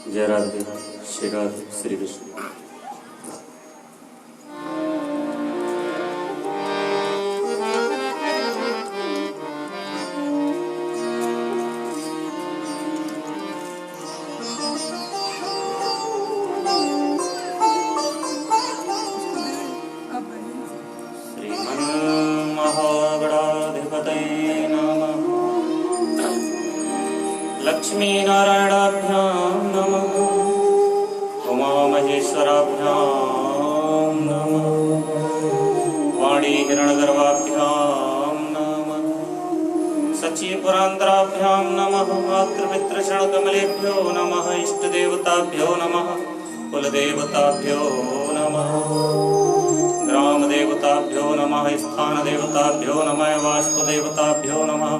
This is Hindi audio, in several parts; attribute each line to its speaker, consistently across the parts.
Speaker 1: जय राधे श्री राधे श्री कृष्ण। श्रीमन्महागणाधिपतये नमः। लक्ष्मीनारायणाभ्यां नमः। उमामहेश्वराभ्यां नमः। वाणीहिरण्यगर्भाभ्यां नमः। सच्चिपुरान्तराभ्यां नमः। मातृपितृषणकमलेभ्यो नमः। इष्टदेवताभ्यो नमः। कुलदेवताभ्यो नमः। ग्रामदेवताभ्यो नमः। स्थानदेवताभ्यो नमः। वास्तुदेवताभ्यो नमः।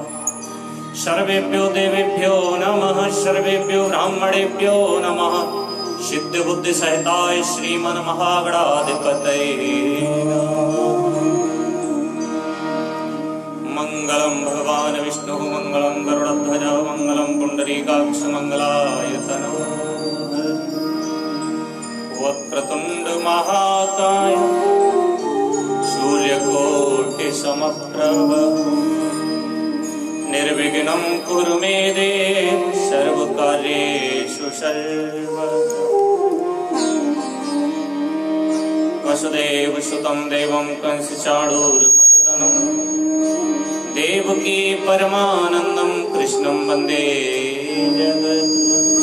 Speaker 1: सर्वेभ्यो देवेभ्यो नमः। सर्वेभ्यो ब्राह्मणेभ्यो नमः। सिद्धिबुद्धिसहिताय श्रीमन्महागणाधिपतये मङ्गलं भगवान् विष्णुः मङ्गलं गरुडध्वज मङ्गलं पुण्डरीकाक्ष मङ्गलायतनः वक्रतुण्ड महाकाय सूर्यकोटिसमप्रभ निर्विघ्नं कुरु मे देव सर्वकार्येषु सर्वदा। वसुदेवसुतं देवं कंसचाणूरमर्दनं देवकी परमानन्दं कृष्णं वन्दे जगद्गुरुं।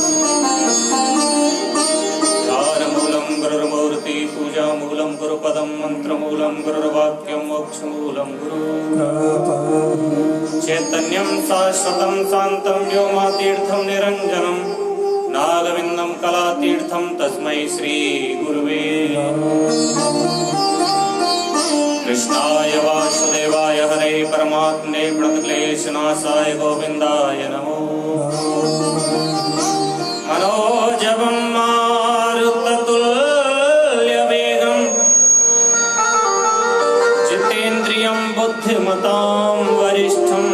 Speaker 1: गुरुर्मूर्ति पूजामूलं गुरुपदं मन्त्रमूलं गुरुर्वाक्यं मोक्षमूलं गुरु चैतन्यं शाश्वतं शान्तं व्योमातीर्थं निरञ्जनं नागविन्दं कलातीर्थं तस्मै श्रीगुरुवे कृष्णाय वासुदेवाय हरे परमात्मने प्रणतक्लेशनाशाय गोविन्दाय नमो। मनोजवं मारुततुल्यवेगं जितेन्द्रियं बुद्धिमतां वरिष्ठं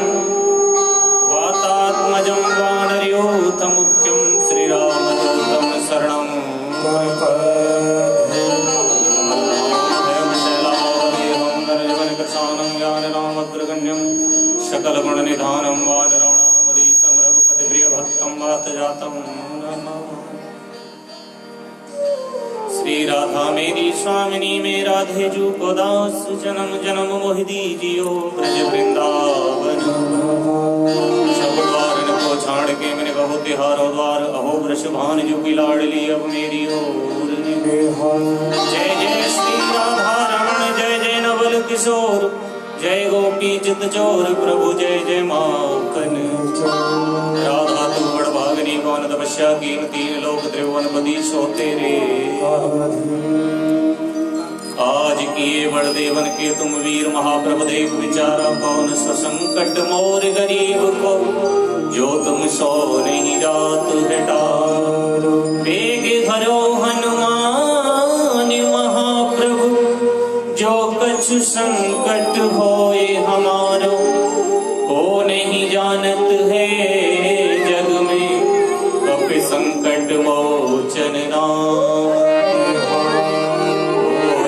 Speaker 1: वातात्मजं वानरयूथमुख्यं श्रीरामदूतं शरणं ज्ञानरामग्रगण्यं सकलगुणनिधानं वानराणामधीशं रघुपतिप्रियभक्तं वातजातं नमः। श्री राधा मेरी स्वामिनी में राधे जू को दास जन्म जन्म मोहि दीजियो ब्रज वृंदावन सब द्वार को छाड़ के मैंने कहो तिहारो द्वार अहो वृषभान जो की लाडली अब मेरी ओर। जय जय श्री राधा रमण जय जय नवल किशोर जय गोपी चित चोर प्रभु जय जय माखन राधा तू बड़ भागनी कौन तपस्या कीन तीन लोक त्रिभुवन पदी सो तेरे आज किए बड़ देवन के तुम वीर महाप्रभु देव विचारा कौन ससंकट मोर गरीब को जो तुम सो नहीं रात हटारो बेग भरो हनुमान महाप्रभु जो कछु संकट होए हमारो को नहीं जानत है जग में कपि संकट मोचन नाम को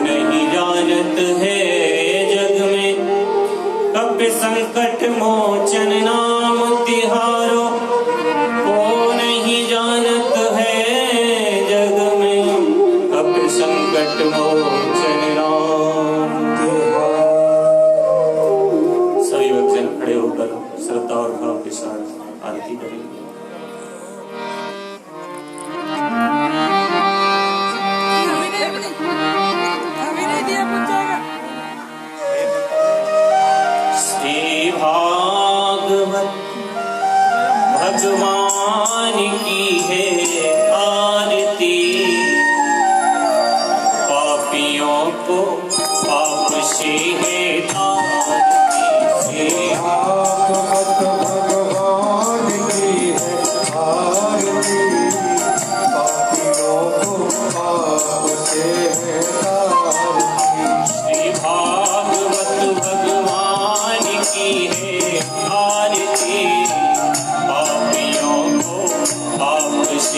Speaker 1: नहीं जानत है जग में कपि संकट मोचन नाम तिहारो को नहीं जानत है जग में कपि संकट मोचन नाम।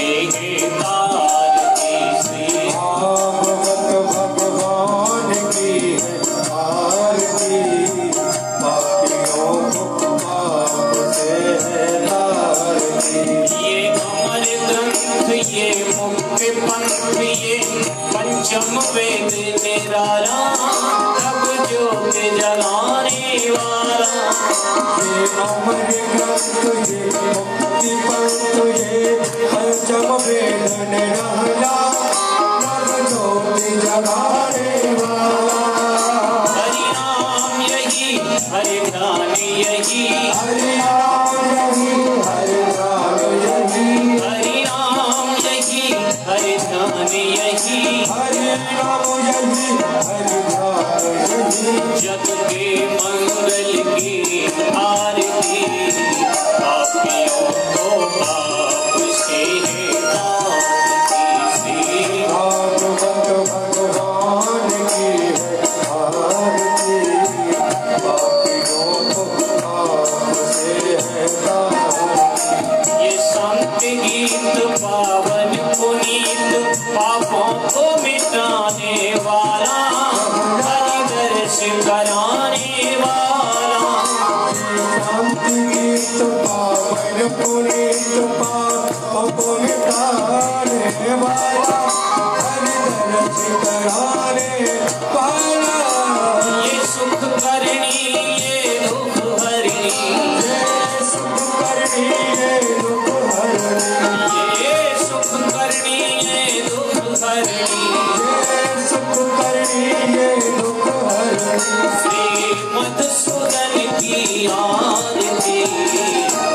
Speaker 1: से है तारती श्री
Speaker 2: भगवत भगवान की है आरती, पापियों को पाप से है तारती।
Speaker 1: ये अमर ग्रंथ ये मुक्ति पंथ ये पंचम वेद निराला तब ज्योत जलाने वाला।
Speaker 2: ये अमर ग्रंथ ये मुक्ति पंथ ये पंचम वेद निराला तब ज्योति जलाने वाला।
Speaker 1: हरि नाम यही हरि ध्यान यही
Speaker 2: हरि नाम यही हरि नाम यही
Speaker 1: हरि नाम यही हरि ध्यान यही
Speaker 2: हरि नाम यही हरि नाम यही।
Speaker 1: जग के मंगल की आरती पापियों को पाप से है तारती श्री
Speaker 2: भागवत भगवान की है आरती, पापियों को पाप से है तारती।
Speaker 1: ये संत गीत पावन पुनीत पापों को मिटाने वाला हरि दर्श कराने वाला।
Speaker 2: शांति गीत पावन पुनीत पापों को मिटाने वाला, हरि दर्श कराने वाला।
Speaker 1: ये सुख करनी ये दुख हरनी
Speaker 2: ये सुख करनी ये दुख हरनी,
Speaker 1: ये सुख करनी ये दुख हरनी
Speaker 2: ये सुख करनी ये दुख हरनी।
Speaker 1: श्री मधुसूदन की आरती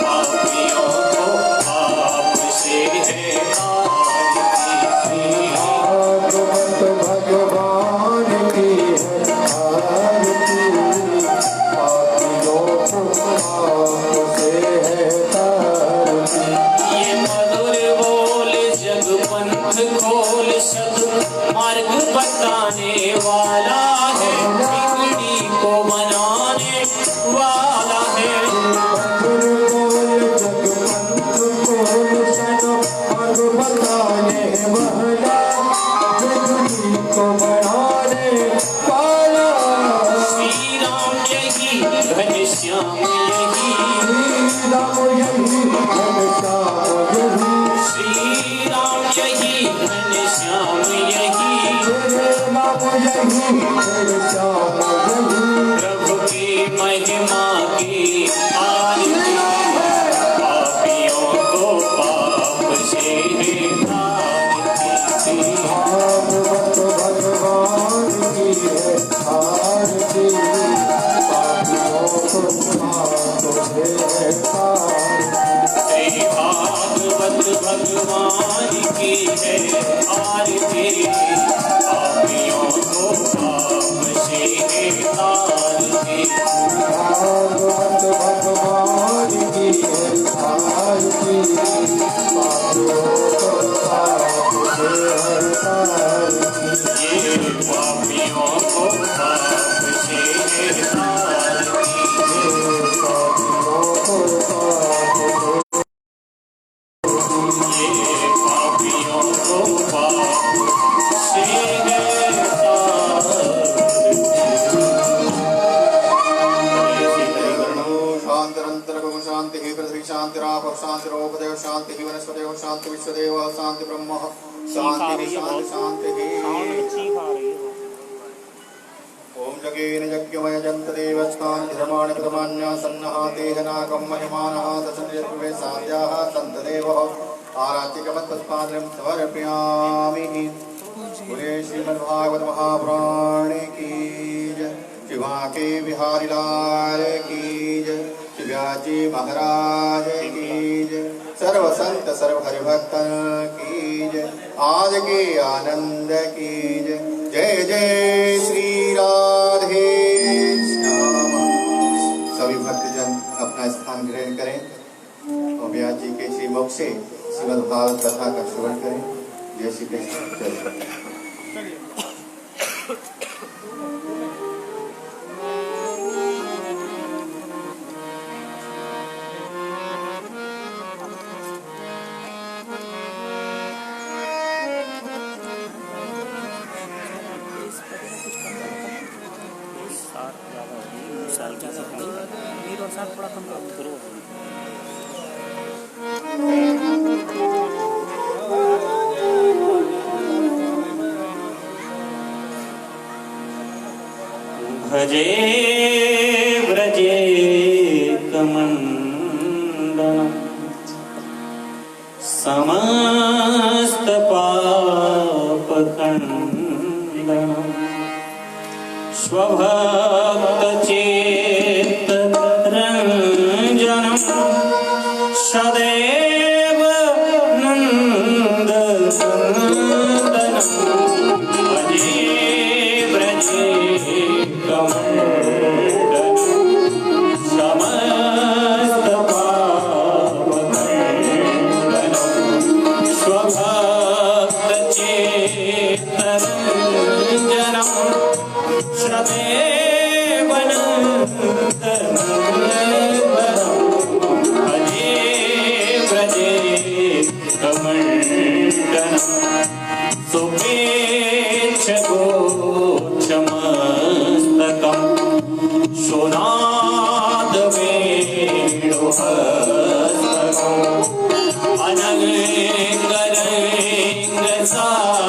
Speaker 1: पापियों को पाप से है तारती श्री
Speaker 2: भागवत भगवान की है आरती, पापियों को पाप से है तारती।
Speaker 1: ये मधुर बोल जग पंथ खोल सद मार्ग बताने वाला है बिगड़ी को बनाने वाला है।
Speaker 2: मधुर बोल जग पंथ खोल सद मार्ग बताने वाला, बिगड़ी को बनाने वाला।
Speaker 1: श्री राम यही घनश्याम यही
Speaker 2: श्री राम यही घनश्याम यही,
Speaker 1: श्री राम यही घनश्याम यही
Speaker 2: तेरे नाम यही घनश्याम यही।
Speaker 1: प्रभु की महिमा की आरती पापियों को पाप से है तारती श्री
Speaker 2: भागवत भगवान की है आरती, पापियों को पाप से है तारती।
Speaker 1: श्री भागवत भगवान की है आरती पापियों को पाप से है तारती।
Speaker 2: भागवत भगवान की है आरती, पापियों को पाप से है तारती।
Speaker 1: ये पापियों को पाप से है तारती
Speaker 2: ये पापियों को पाप
Speaker 1: ये पापियों को पाप से है
Speaker 2: शांतिरंतरगुण शांति पृथ्वी शांतिराप शांतिरोपदेव शांति वनस्पतिव शांति विश्वदेव शांति ब्रह्म शांति शांति शांति। ओम जगेन यज्ञमय जंत देवस्थान धर्माणि प्रमाण्य सन्नहातेह नागम महिमानः तस्मैर्वे साध्याः सन्तदेवः आराधिकमत्पुष्पाञ्जलिं समर्पयामि। बोले श्रीमद्भागवत महापुराण की जय, शिवा के बिहारी लाल की जय, शिवाजी महाराज की जय, सर्व संत सर्व हरिभक्तन की जय, आज के आनंद की जय। जय जय श्री राधे श्याम। सभी भक्तजन अपना स्थान ग्रहण करें और व्यास जी के श्रीमुख से श्रीमद् भागवत कथा का श्रवण करें। जय श्री कृष्ण।
Speaker 1: भजे व्रजे कमण्डलम् समस्त पापखण्डनम् स्वभक्तचेतरञ्जनम् सदैव नन्दनन्दनम् भजे व्रजे कमण्डलम् समस्त पापखण्डनम् स्वभक्तचेतरञ्जनम् सदैव नन्दनन्दनम् भजे व्रजे कमण्डलम् सुपेच्छगोच्छमस्तकम् सुनादवेणुहस्तकम्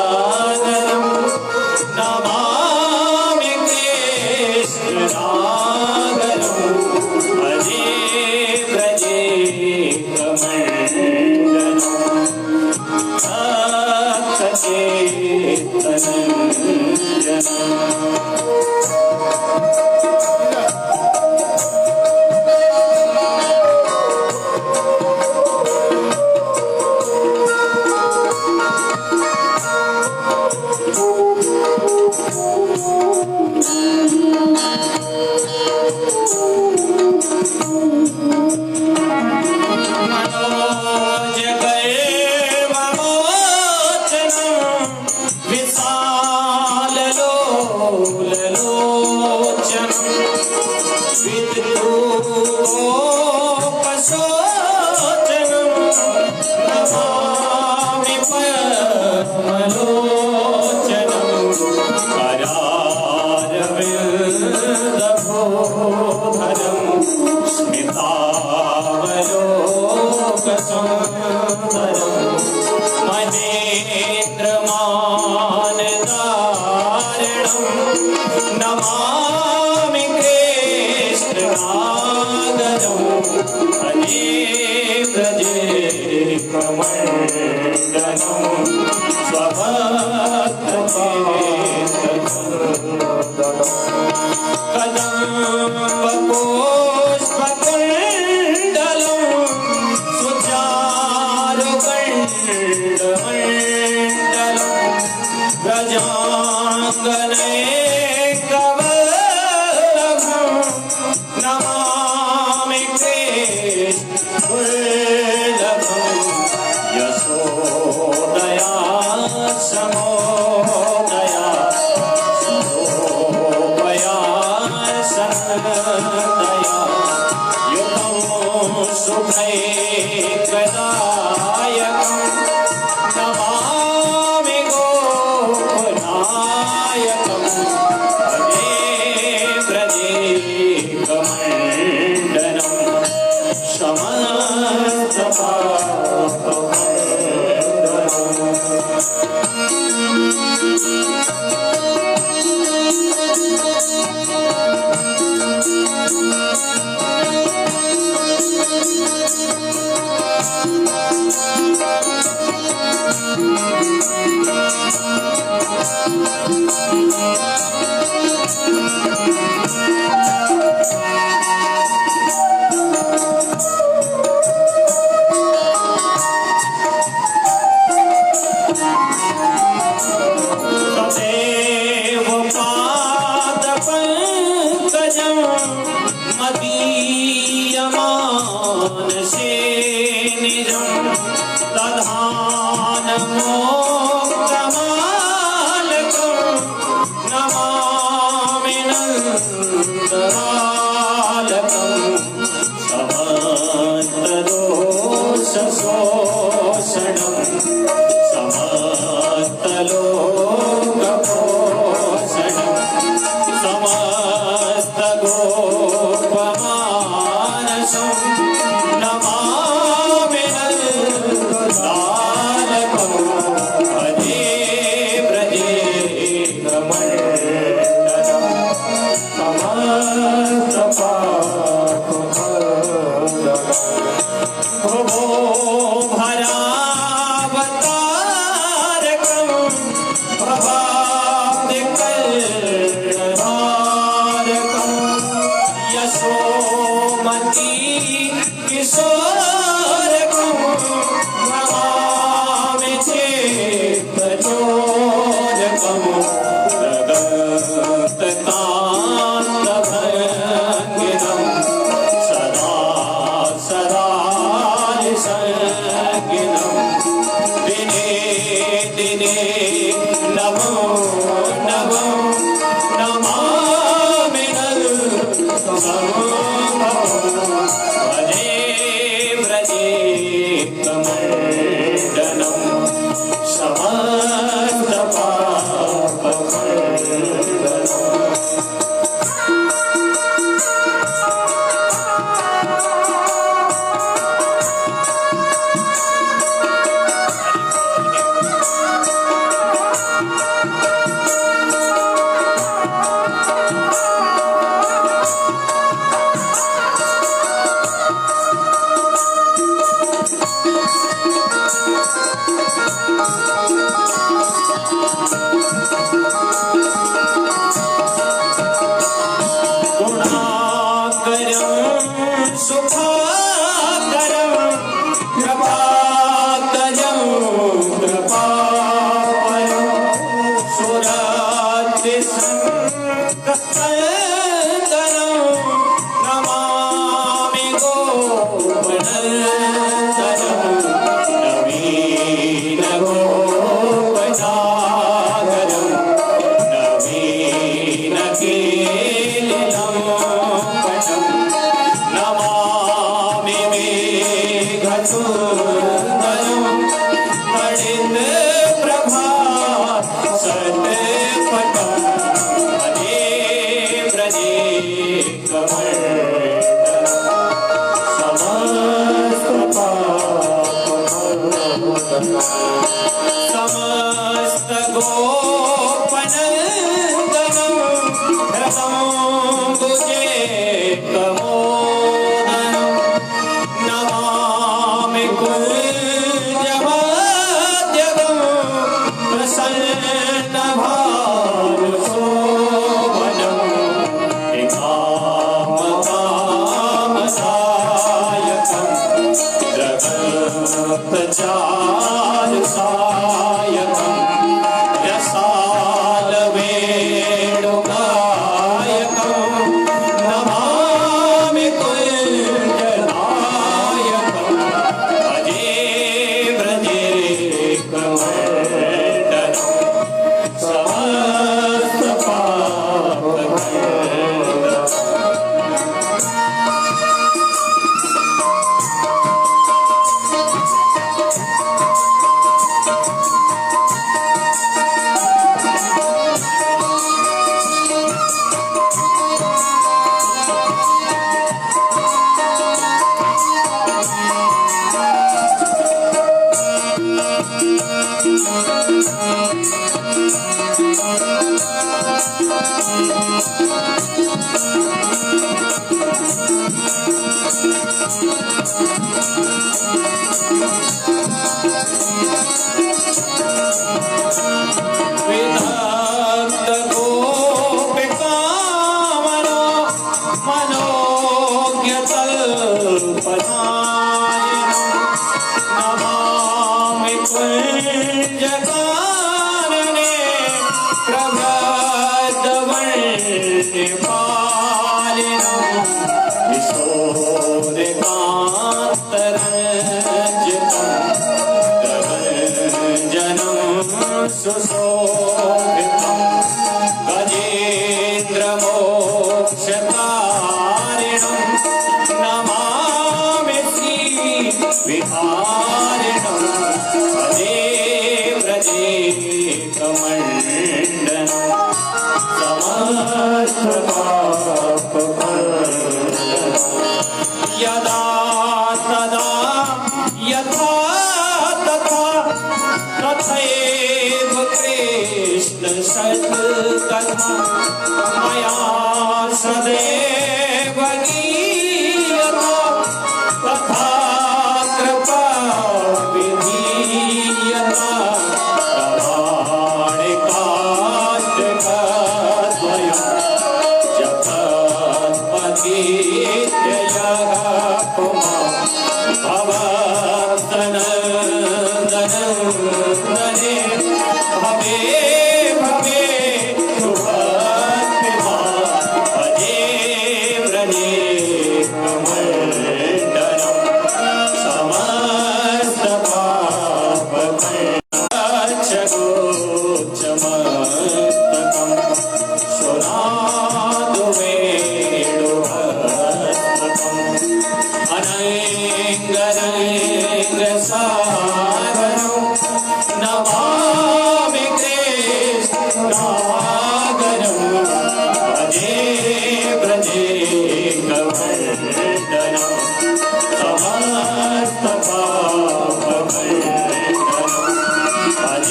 Speaker 1: अनङ्गरङ्गसागरम् नमामि कृष्णसागरम् भजे व्रजे कमण्डलम् नमामि कृष्णसागरम् भजे व्रजे कमण्डलम् कदम्बपुष्पकुण्डलम् सुचारुगण्डमण्डलम् व्रजाङ्गनैकवल्लभम् नमामि कृष्णवल्लभम् यशोदया समोदया सरोपया सन्दया युतं शुभैकदायकम् नमामि गोकुलायकम् भजे व्रजे कमण्डलम् समस्त मदीयमानसे निजं दधानमोक्षमालकं नमामि नन्दलालकं समस्तदोषशोषणं समस्तलोकपोषणं समस्तगोपमानसं दिने नमो नमो नमामि भजे व्रजे कमण्डनं समस्त गोपनन्दनं रसम्बुजे कमोदनं नमामि कुञ्जमध्यगं प्रसन्नभानुशोभनं कामकामसायकं जगत्प्रचारसायकं यसालवेणुगायकं नमामि कुञ्जनायकं भजे व्रजे कमण्डनं समस्तपापखण्डनं विधत्त गोपिकामनो मनोज्ञतल्पनायिनं नमामि कुञ्जकानने प्रभृतवर्णिपालिनं विशोदिकान्तरञ्जितं गगनजनं सुशोभितं गजेन्द्रमोक्षकारिणं नमामि श्रीविहारिणं भजे व्रजे कमण्डनं समस्तपापखण्डनं यदा तदा यथा तथा तथैव कृष्ण सत्कथा मया सदैव गीयता तथा कृपा विधीयता प्रमाणिकाष्टकद्वयं जगत्पतित्ययः पुमान् भवत्तनन्दनन्दने भवे भवे सुभक्तिमान् भजे व्रजे कमण्डनं समस्तपापखण्डनं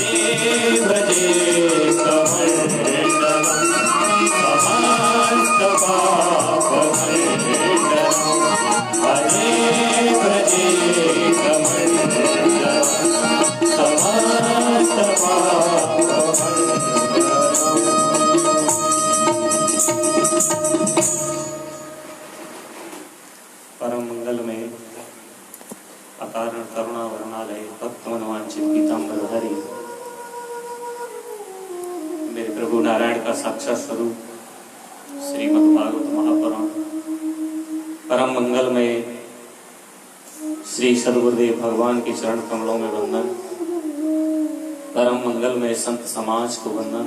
Speaker 1: व्रजे कमण्डलम् समस्तपापखण्डनम् हरे व्रजे कमण्डलम् परम मंगल में अकारण करुणा वर्णालय भक्त मनवांचित पीताम्बरधारी मेरे प्रभु नारायण का साक्षात स्वरूप श्रीमद् भागवत महापुराण परम मंगल में श्री सद्गुरुदेव भगवान के चरण कमलों में वंदन। परम मंगल में संत समाज को वंदन।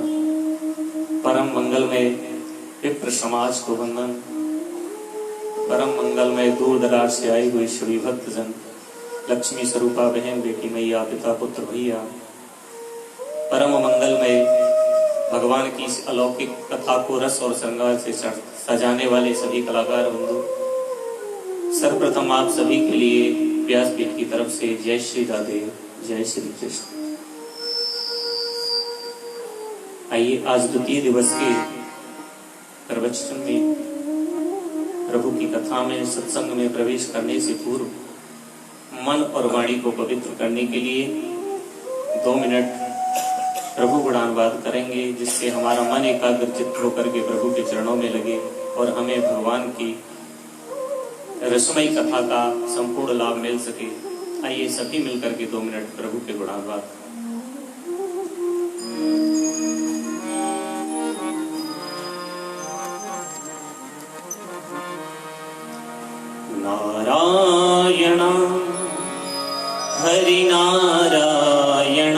Speaker 1: परम मंगल में विप्र समाज को वंदन। परम मंगल में दूर दराज से आई हुई श्री भक्तजन, लक्ष्मी स्वरूपा बहन, बेटी मैया, पिता पुत्र भैया। परम मंगल में भगवान की इस अलौकिक कथा को रस और श्रृंगार से सजाने वाले सभी कलाकार बंधु, सर्वप्रथम आप सभी के लिए व्यासपीठ की तरफ से जय श्री राधे, जय श्री कृष्ण। आइए आज द्वितीय दिवस के प्रवचन में प्रभु की कथा में सत्संग में प्रवेश करने से पूर्व मन और वाणी को पवित्र करने के लिए 2 मिनट प्रभु गुणानुवाद करेंगे, जिससे हमारा मन एकाग्रचित्त होकर के प्रभु के चरणों में लगे और हमें भगवान की रसमयी कथा का संपूर्ण लाभ मिल सके। आइए सभी मिलकर के 2 मिनट प्रभु के गुणानुवाद। नारायण हरि नारायण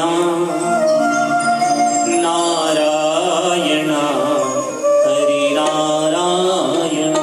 Speaker 1: नारायण हरि नारायण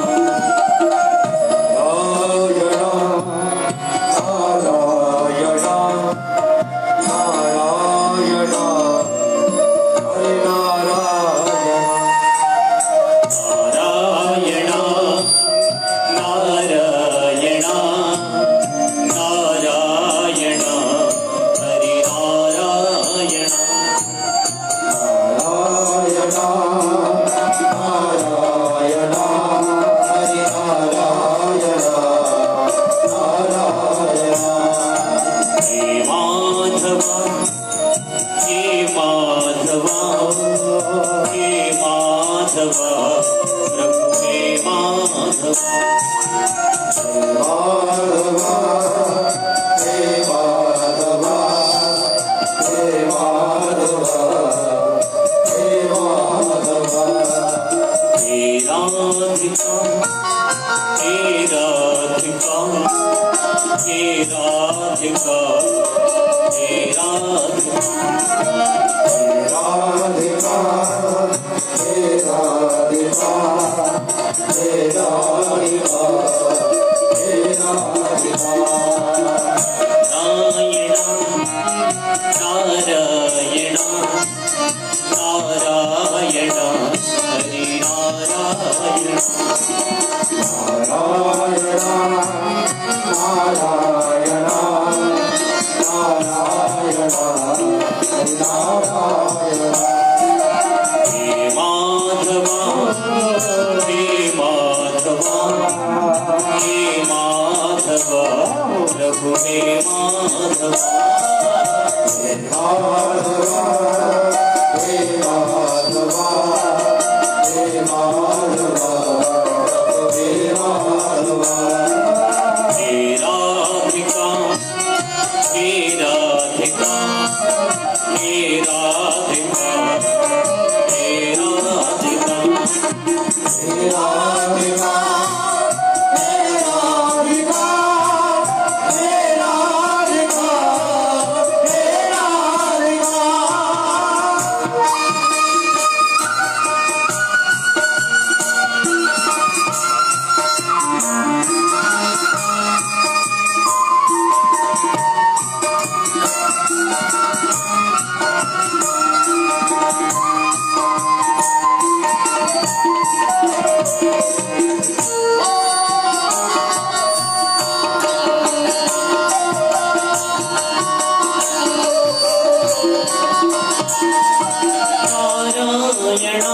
Speaker 2: Narayana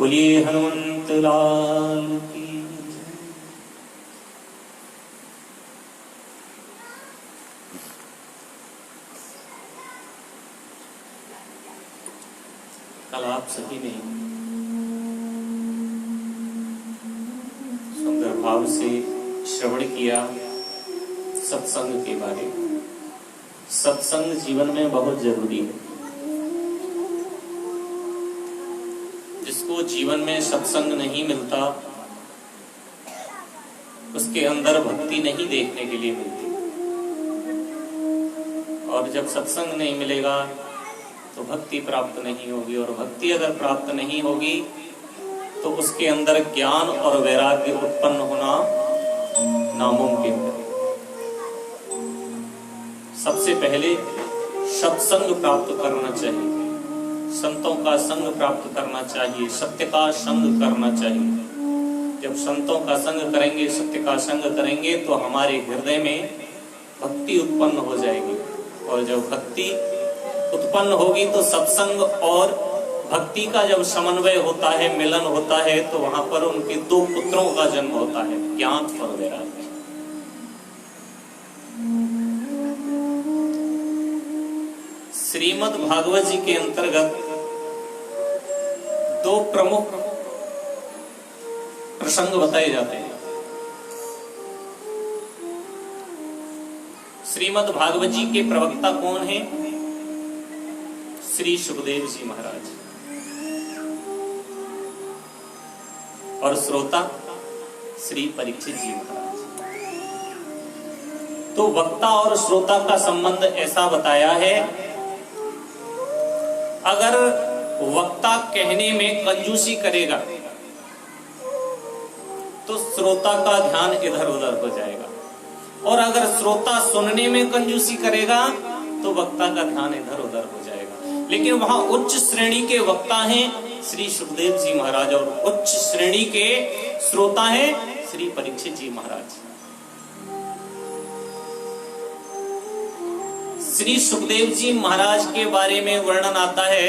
Speaker 1: बोलिए हनुमंत लाल की। कल आप सभी ने सुंदर भाव से श्रवण किया सत्संग के बारे में। सत्संग जीवन में बहुत जरूरी है। जिसको जीवन में सत्संग नहीं मिलता उसके अंदर भक्ति नहीं देखने के लिए मिलती, और जब सत्संग नहीं मिलेगा तो भक्ति प्राप्त नहीं होगी, और भक्ति अगर प्राप्त नहीं होगी तो उसके अंदर ज्ञान और वैराग्य उत्पन्न होना नामुमकिन है। सबसे पहले सत्संग प्राप्त करना चाहिए, संतों का संग प्राप्त करना चाहिए, सत्य का संग करना चाहिए। जब संतों का संग करेंगे, सत्य का संग करेंगे तो हमारे हृदय में भक्ति उत्पन्न हो जाएगी, और जब भक्ति उत्पन्न होगी तो सत्संग और भक्ति का जब समन्वय होता है, मिलन होता है, तो वहां पर उनके दो पुत्रों का जन्म होता है, ज्ञान और वैराग्य। श्रीमद् भागवत जी के अंतर्गत दो प्रमुख प्रसंग बताए जाते हैं। श्रीमद् भागवत जी के प्रवक्ता कौन हैं? श्री सुखदेव जी महाराज, और श्रोता श्री परीक्षित जी महाराज। तो वक्ता और श्रोता का संबंध ऐसा बताया है, अगर वक्ता कहने में कंजूसी करेगा तो श्रोता का ध्यान इधर उधर हो जाएगा, और अगर श्रोता सुनने में कंजूसी करेगा तो वक्ता का ध्यान इधर उधर हो जाएगा। लेकिन वहां उच्च श्रेणी के वक्ता हैं श्री सुखदेव जी महाराज, और उच्च श्रेणी के श्रोता हैं श्री परीक्षित जी महाराज। श्री सुखदेव जी महाराज के बारे में वर्णन आता है।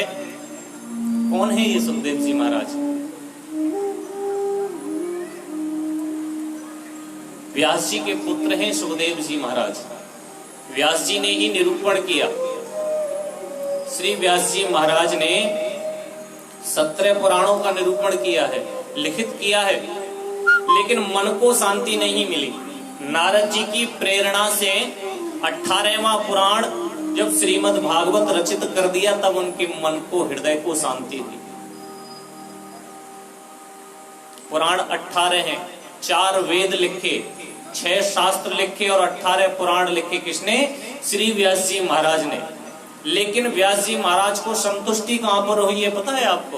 Speaker 1: कौन है ये सुखदेव जी महाराज? व्यास जी के पुत्र हैं सुखदेव जी महाराज। व्यास जी ने ही निरूपण किया। श्री व्यास जी महाराज ने 17 पुराणों का निरूपण किया है, लिखित किया है, लेकिन मन को शांति नहीं मिली। नारद जी की प्रेरणा से 18वां पुराण जब श्रीमद् भागवत रचित कर दिया, तब उनके मन को, हृदय को शांति हुई। पुराण 18 हैं, 4 वेद लिखे, 6 शास्त्र लिखे और 18 पुराण लिखे। किसने? श्री व्यास जी महाराज ने। लेकिन व्यास जी महाराज को संतुष्टि कहां पर हुई है पता है आपको?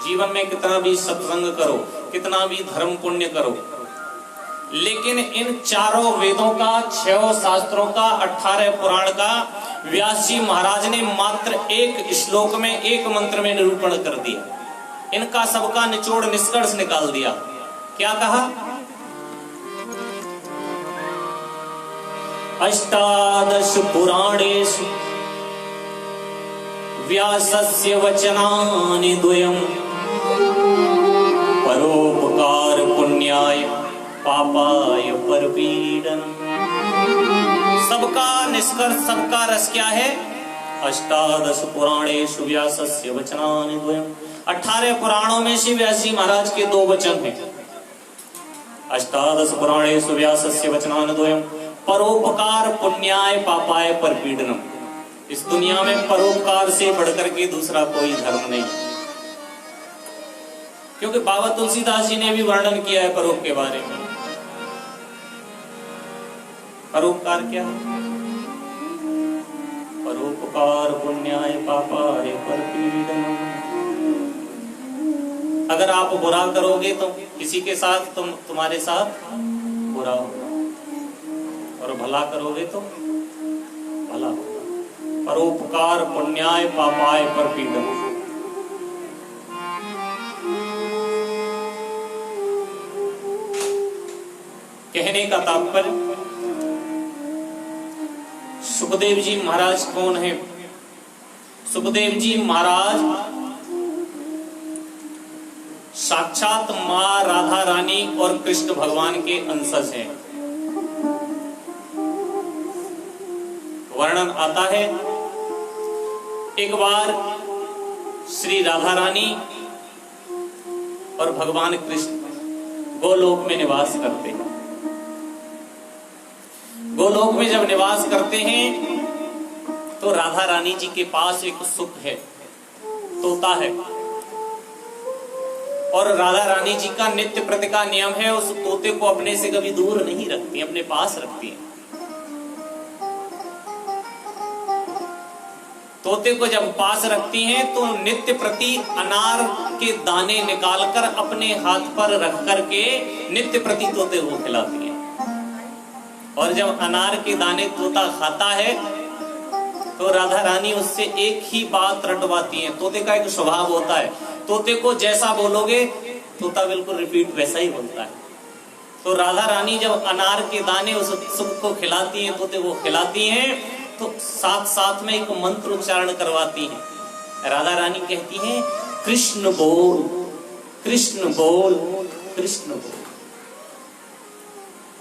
Speaker 1: जीवन में कितना भी सत्संग करो, कितना भी धर्म पुण्य करो, लेकिन इन 4 वेदों का, 6 शास्त्रों का, 18 पुराण का व्यास जी महाराज ने मात्र एक श्लोक में, एक मंत्र में निरूपण कर दिया। इनका सबका निचोड़ निष्कर्ष निकाल दिया। क्या कहा? अष्टादश पुराणेषु व्यासस्य वचनानि द्वयम् परोपकार पुण्याय पापाय परपीडनम्। सबका निष्कर्ष, सबका रस क्या है? अष्टादश पुराणेषु व्यासस्य वचनानि द्वयम्। 18 पुराणों में श्री व्यास जी महाराज के 2 वचन हैं। अष्टादश पुराणेषु व्यासस्य वचनानि द्वयम् परोपकार पुण्याय पापाय परपीडनम्। इस दुनिया में परोपकार से बढ़कर के दूसरा कोई धर्म नहीं, क्योंकि बाबा तुलसीदास जी ने भी वर्णन किया है परोप के बारे में। परोपकार क्या है? परोपकार पुण्याय पापाय परपीडनम्। अगर आप बुरा करोगे तो किसी के साथ, तुम्हारे साथ बुरा होगा, और भला करोगे तो भला होगा। परोपकार पुण्याय पापाय परपीडनम्। कहने का तात्पर्य, सुखदेव जी महाराज कौन है? सुखदेव जी महाराज साक्षात मां राधा रानी और कृष्ण भगवान के अंशज हैं। वर्णन आता है, एक बार श्री राधा रानी और भगवान कृष्ण गोलोक में निवास करते हैं। गोलोक में जब निवास करते हैं तो राधा रानी जी के पास एक सुख है, तोता है, और राधा रानी जी का नित्य प्रति का नियम है, उस तोते को अपने से कभी दूर नहीं रखती, अपने पास रखती है। तोते को जब पास रखती हैं तो नित्य प्रति अनार के दाने निकालकर अपने हाथ पर रख करके नित्य प्रति तोते को खिलाती हैं। और जब अनार के दाने तोता खाता है तो राधा रानी उससे एक ही बात रटवाती है। तोते का एक स्वभाव होता है, तोते को जैसा बोलोगे तोता बिल्कुल रिपीट वैसा ही बोलता है। तो राधा रानी जब अनार के दाने उस सुख को खिलाती हैं, तोते को खिलाती हैं, तो साथ साथ में एक मंत्र उच्चारण करवाती हैं। राधा रानी कहती हैं, कृष्ण बोल, कृष्ण बोल, कृष्ण बोल।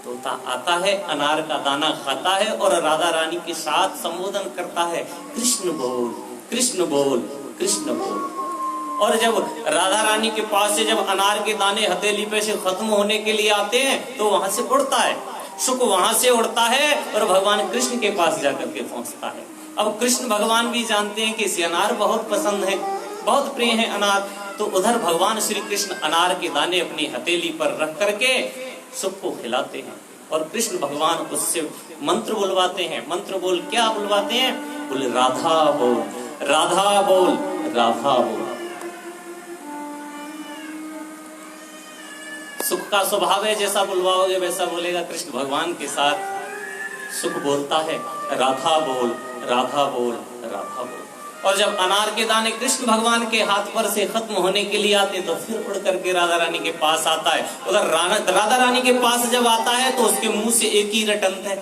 Speaker 1: तोता आता है, अनार का दाना खाता है और राधा रानी के साथ संबोधन करता है, कृष्ण बोल, कृष्ण बोल, कृष्ण बोल। और जब राधा रानी के पास से जब अनार के दाने हथेली पे से खत्म होने के लिए आते हैं तो वहां से उड़ता है, सुख वहां से उड़ता है और भगवान कृष्ण के पास जाकर के पहुंचता है। अब कृष्ण भगवान भी जानते हैं कि इसे अनार बहुत पसंद है, बहुत प्रिय है अनार, तो उधर भगवान श्री कृष्ण अनार के दाने अपनी हथेली पर रख करके सुख को खिलाते हैं और कृष्ण भगवान उससे मंत्र बुलवाते हैं। मंत्र बोल क्या बुलवाते हैं? बोले राधा बोल, राधा बोल, राधा बोल। सुख का स्वभाव है, जैसा बुलवाओगे वैसा बोलेगा। कृष्ण भगवान के साथ सुख बोलता है, राधा बोल, राधा बोल, राधा बोल। और जब अनार के दाने कृष्ण भगवान के हाथ पर से खत्म होने के लिए आते तो फिर उड़ करके राधा रानी के पास आता है। उधर राधा रानी के पास जब आता है तो उसके मुंह से एक ही रटंत है,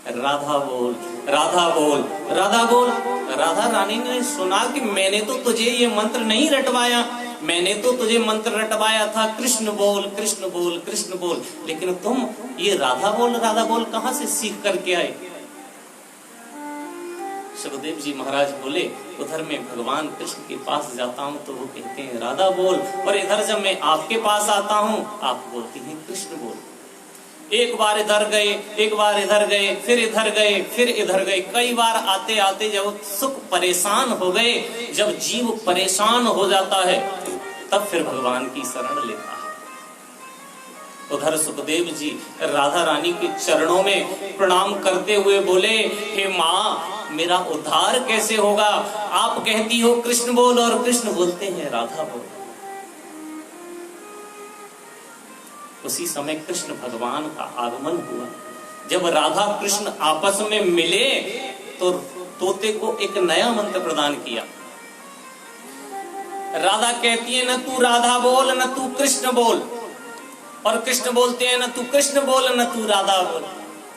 Speaker 1: राधा बोल, राधा बोल, राधा बोल। राधा रानी ने सुना कि मैंने तो तुझे ये मंत्र नहीं रटवाया, मैंने तो तुझे मंत्र रटवाया था कृष्ण बोल, कृष्ण बोल, कृष्ण बोल, लेकिन तुम ये राधा बोल कहां से सीख करके आए? सुखदेव जी महाराज बोले, उधर मैं भगवान कृष्ण के पास जाता हूँ तो वो कहते हैं राधा बोल, और इधर जब मैं आपके पास आता हूँ आप बोलती हैं कृष्ण बोल। एक बार इधर गए, एक बार इधर गए, फिर इधर गए, फिर इधर गए, कई बार आते आते जब सुख परेशान हो गए, जब जीव परेशान हो जाता है तब फिर भगवान की शरण लेता है। उधर सुखदेव जी राधा रानी के चरणों में प्रणाम करते हुए बोले, हे माँ मेरा उद्धार कैसे होगा? आप कहती हो कृष्ण बोल और कृष्ण बोलते हैं राधा बोल। उसी समय कृष्ण भगवान का आगमन हुआ। जब राधा कृष्ण आपस में मिले तो तोते को एक नया मंत्र प्रदान किया। राधा कहती है, न तू राधा बोल, न तू कृष्ण बोल, और कृष्ण बोलते हैं, न तू कृष्ण बोल, न तू राधा बोल।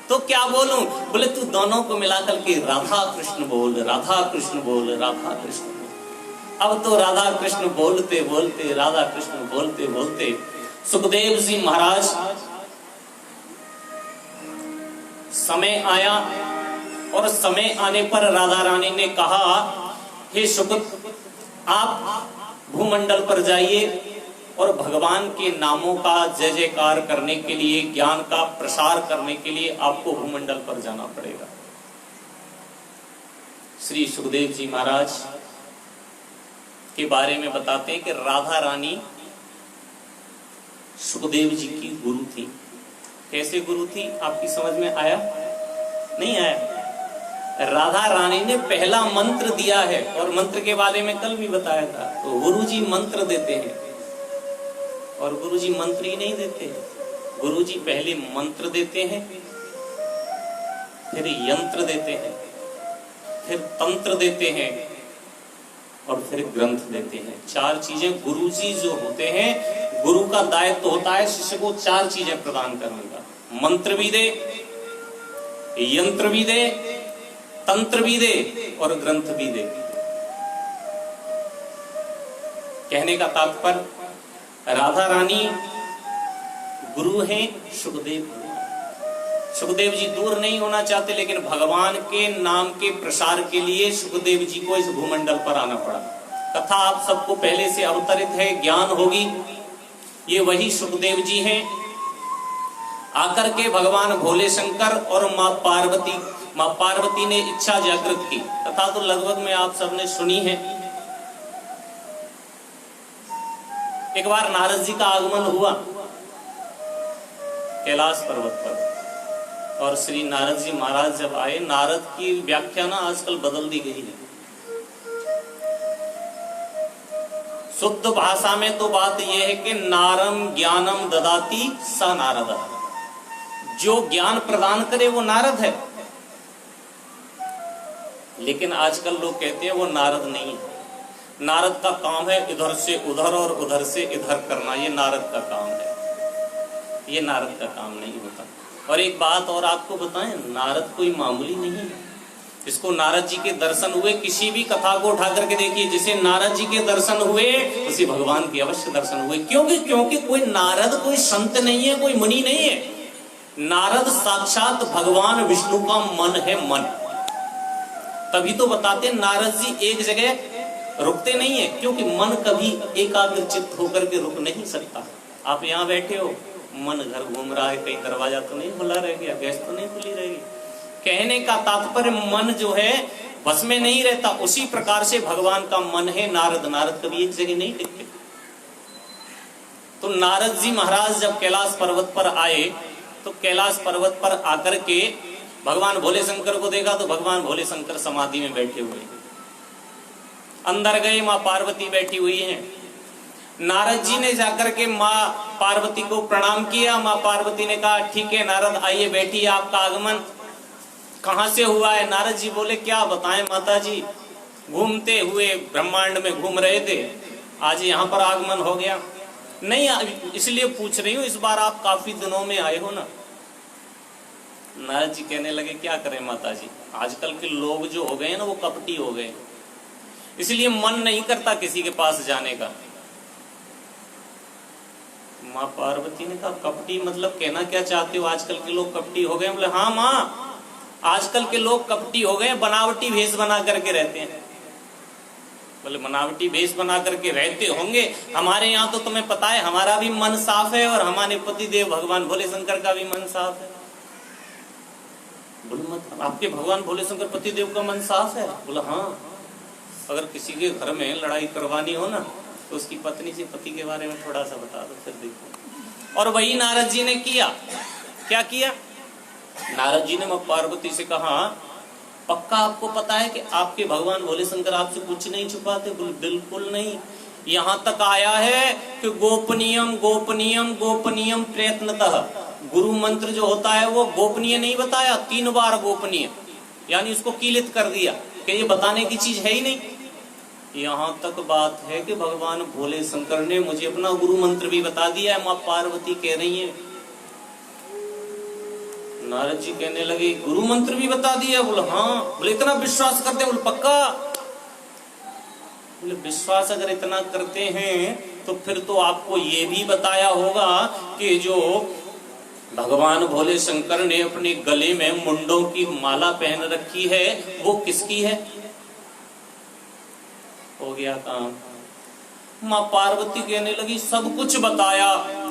Speaker 1: तो क्या बोलूं? बोले तू दोनों को मिलाकर के राधा कृष्ण बोल, राधा कृष्ण बोल, राधा कृष्ण बोल। अब तो राधा कृष्ण बोलते बोलते, राधा कृष्ण बोलते बोलते सुखदेव जी महाराज समय आया, और समय आने पर राधा रानी ने कहा, हे सुख, आप भूमंडल पर जाइए और भगवान के नामों का जय जयकार करने के लिए, ज्ञान का प्रसार करने के लिए आपको भूमंडल पर जाना पड़ेगा। श्री सुखदेव जी महाराज के बारे में बताते हैं कि राधा रानी सुखदेव जी की गुरु थी। कैसे गुरु थी? आपकी समझ में आया? नहीं आया? राधा रानी ने पहला मंत्र दिया है, और मंत्र के बारे में कल भी बताया था। तो गुरु जी मंत्र देते हैं, और गुरु जी मंत्र ही नहीं देते, गुरु जी पहले मंत्र देते हैं, फिर यंत्र देते हैं, फिर तंत्र देते हैं, और फिर ग्रंथ देते हैं। चार चीजें गुरु जी जो होते हैं, गुरु का दायित्व होता है शिष्य को चार चीजें प्रदान करने का। मंत्र भी दे, यंत्र भी दे, तंत्र भी दे, और ग्रंथ भी दे। कहने का तात्पर्य, राधा रानी गुरु हैं, सुखदेव। सुखदेव जी दूर नहीं होना चाहते, लेकिन भगवान के नाम के प्रसार के लिए सुखदेव जी को इस भूमंडल पर आना पड़ा। कथा आप सबको पहले से अवतरित है, ज्ञान होगी। ये वही सुखदेव जी हैं। आकर के भगवान भोले शंकर और माँ पार्वती ने इच्छा जागृत की। कथा तो लगभग में आप सबने सुनी है। एक बार नारद जी का आगमन हुआ कैलाश पर्वत पर, और श्री नारद जी महाराज जब आए, नारद की व्याख्या ना आजकल बदल दी गई है। शुद्ध भाषा में तो बात यह है कि नारम ज्ञानम ददाति स नारद, जो ज्ञान प्रदान करे वो नारद है। लेकिन आजकल लोग कहते हैं वो नारद नहीं है। नारद का काम है इधर से उधर और उधर से इधर करना, ये नारद का काम है। ये नारद का काम नहीं होता। और एक बात और आपको बताएं, नारद कोई मामूली नहीं है। इसको नारद जी के दर्शन हुए, किसी भी कथा को उठा करके देखिए, जिसे नारद जी के दर्शन हुए उसे भगवान के अवश्य दर्शन हुए। क्योंकि कोई नारद कोई संत नहीं है, कोई मुनि नहीं है। नारद साक्षात भगवान विष्णु का मन है, मन। तभी तो बताते नारद जी एक जगह रुकते नहीं है, क्योंकि मन कभी एकाग्र चित्त होकर के रुक नहीं सकता। आप यहाँ बैठे हो, मन घर घूम रहा है, कहीं दरवाजा तो नहीं खुला रह गया, गैस तो नहीं खुली रहेगी। कहने का तात्पर्य मन जो है बस में नहीं रहता। उसी प्रकार से भगवान का मन है नारद कभी एक जगह नहीं टिकते। तो नारद जी महाराज जब कैलाश पर्वत पर आए, तो कैलाश पर्वत पर आकर के भगवान भोले शंकर को देखा, तो भगवान भोले शंकर समाधि में बैठे हुए। अंदर गए, माँ पार्वती बैठी हुई हैं। नारद जी ने जाकर के माँ पार्वती को प्रणाम किया। माँ पार्वती ने कहा, ठीक है नारद, आइए बैठिए, आपका आगमन कहाँ से हुआ है? नारद जी बोले, क्या बताएं माता जी, घूमते हुए ब्रह्मांड में घूम रहे थे, आज यहाँ पर आगमन हो गया। नहीं, इसलिए पूछ रही हूँ, इस बार आप काफी दिनों में आए हो ना। नारद जी कहने लगे, क्या करें माता जी, आजकल के लोग जो हो गए ना वो कपटी हो गए, इसलिए मन नहीं करता किसी के पास जाने का। माँ पार्वती ने कहा, कपटी मतलब कहना क्या चाहते हो? आजकल के लोग कपटी हो गए? बोले, हाँ माँ, आजकल के लोग कपटी हो गए, बनावटी भेष बना करके रहते हैं। बोले, बनावटी भेष बना करके रहते होंगे, हमारे यहाँ तो तुम्हें पता है हमारा भी मन साफ है, और हमारे पति देव भगवान भोले शंकर का भी मन साफ है। बोले, मत आपके भगवान भोले शंकर पति देव का मन साफ है? बोला, हाँ। अगर किसी के घर में लड़ाई करवानी हो ना, तो उसकी पत्नी से पति के बारे में थोड़ा सा बता दो, फिर देखो। और वही नारद जी ने किया। क्या किया? नारद जी ने माँ पार्वती से कहा, पक्का आपको पता है कि आपके भगवान भोले शंकर आपसे कुछ नहीं छुपाते? बिल्कुल नहीं। यहाँ तक आया है कि गोपनीयम गोपनीयम गोपनीयम प्रयत्नतः, गुरु मंत्र जो होता है वो गोपनीय नहीं बताया, 3 बार गोपनीय, यानी उसको कीलित कर दिया कि ये बताने की चीज है ही नहीं। यहाँ तक बात है कि भगवान भोले शंकर ने मुझे अपना गुरु मंत्र भी बता दिया है। माँ पार्वती कह रही है। नारद जी कहने लगे, गुरु मंत्र भी बता दिया? बोले, हाँ। बोले, इतना विश्वास करते? बोले, पक्का। बोले, विश्वास अगर इतना करते हैं तो फिर तो आपको ये भी बताया होगा कि जो भगवान भोले शंकर ने अपने गले में मुंडों की माला पहन रखी है वो किसकी है? हो गया काम। माँ पार्वती कहने लगी, सब कुछ बताया,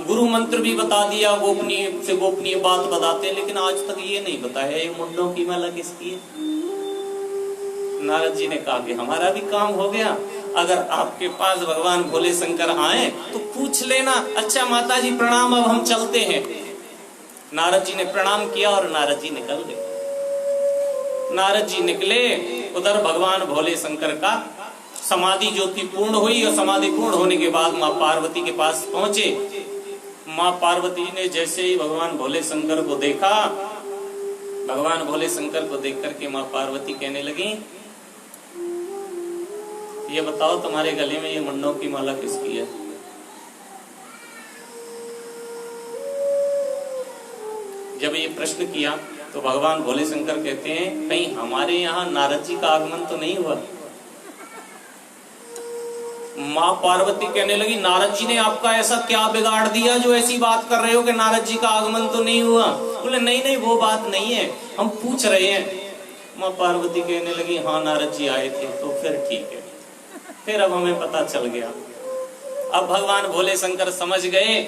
Speaker 1: गुरु मंत्र भी बता दिया, गोपनीय से गोपनीय बात बताते, लेकिन आज तक ये नहीं बताया ये मुंडों की माला किसकी है। नारद जी ने कहा कि हमारा भी काम हो गया, अगर आपके पास भगवान भोले शंकर आए तो पूछ लेना। अच्छा माता जी प्रणाम, अब हम चलते हैं। नारद जी ने प्रणाम किया और नारद जी निकल गए। नारद जी निकले, उधर भगवान भोले शंकर का समाधि जो थी पूर्ण हुई, और समाधि पूर्ण होने के बाद माँ पार्वती के पास पहुंचे। माँ पार्वती ने जैसे ही भगवान भोले शंकर को देखा, भगवान भोले शंकर को देख करके माँ पार्वती कहने लगी, ये बताओ तुम्हारे गले में ये मुंडों की माला किसकी है? जब ये प्रश्न किया तो भगवान भोले शंकर कहते हैं, कहीं हमारे यहाँ नारद जी का आगमन तो नहीं हुआ? माँ पार्वती कहने लगी नारद जी ने आपका ऐसा क्या बिगाड़ दिया जो ऐसी बात कर रहे हो कि नारद जी का आगमन तो नहीं हुआ। बोले नहीं नहीं वो बात नहीं है, हम पूछ रहे हैं। माँ पार्वती कहने लगी हाँ नारद जी आए थे। तो फिर ठीक है, फिर अब हमें पता चल गया। अब भगवान भोले शंकर समझ गए,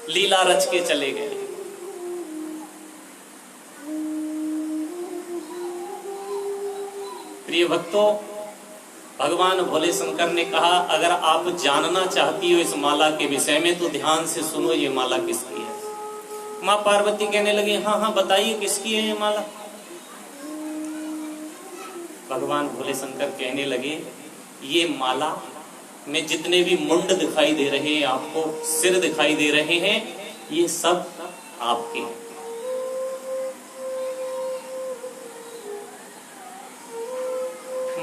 Speaker 1: लीला रच के चले गए। प्रिय भक्तों, भगवान भोले शंकर ने कहा अगर आप जानना चाहती हो इस माला के विषय में तो ध्यान से सुनो, ये माला किसकी है। माँ पार्वती कहने लगी हाँ हाँ बताइए किसकी है ये माला। भगवान भोले शंकर कहने लगे ये माला में जितने भी मुंड दिखाई दे रहे हैं, आपको सिर दिखाई दे रहे हैं, ये सब आपके हैं।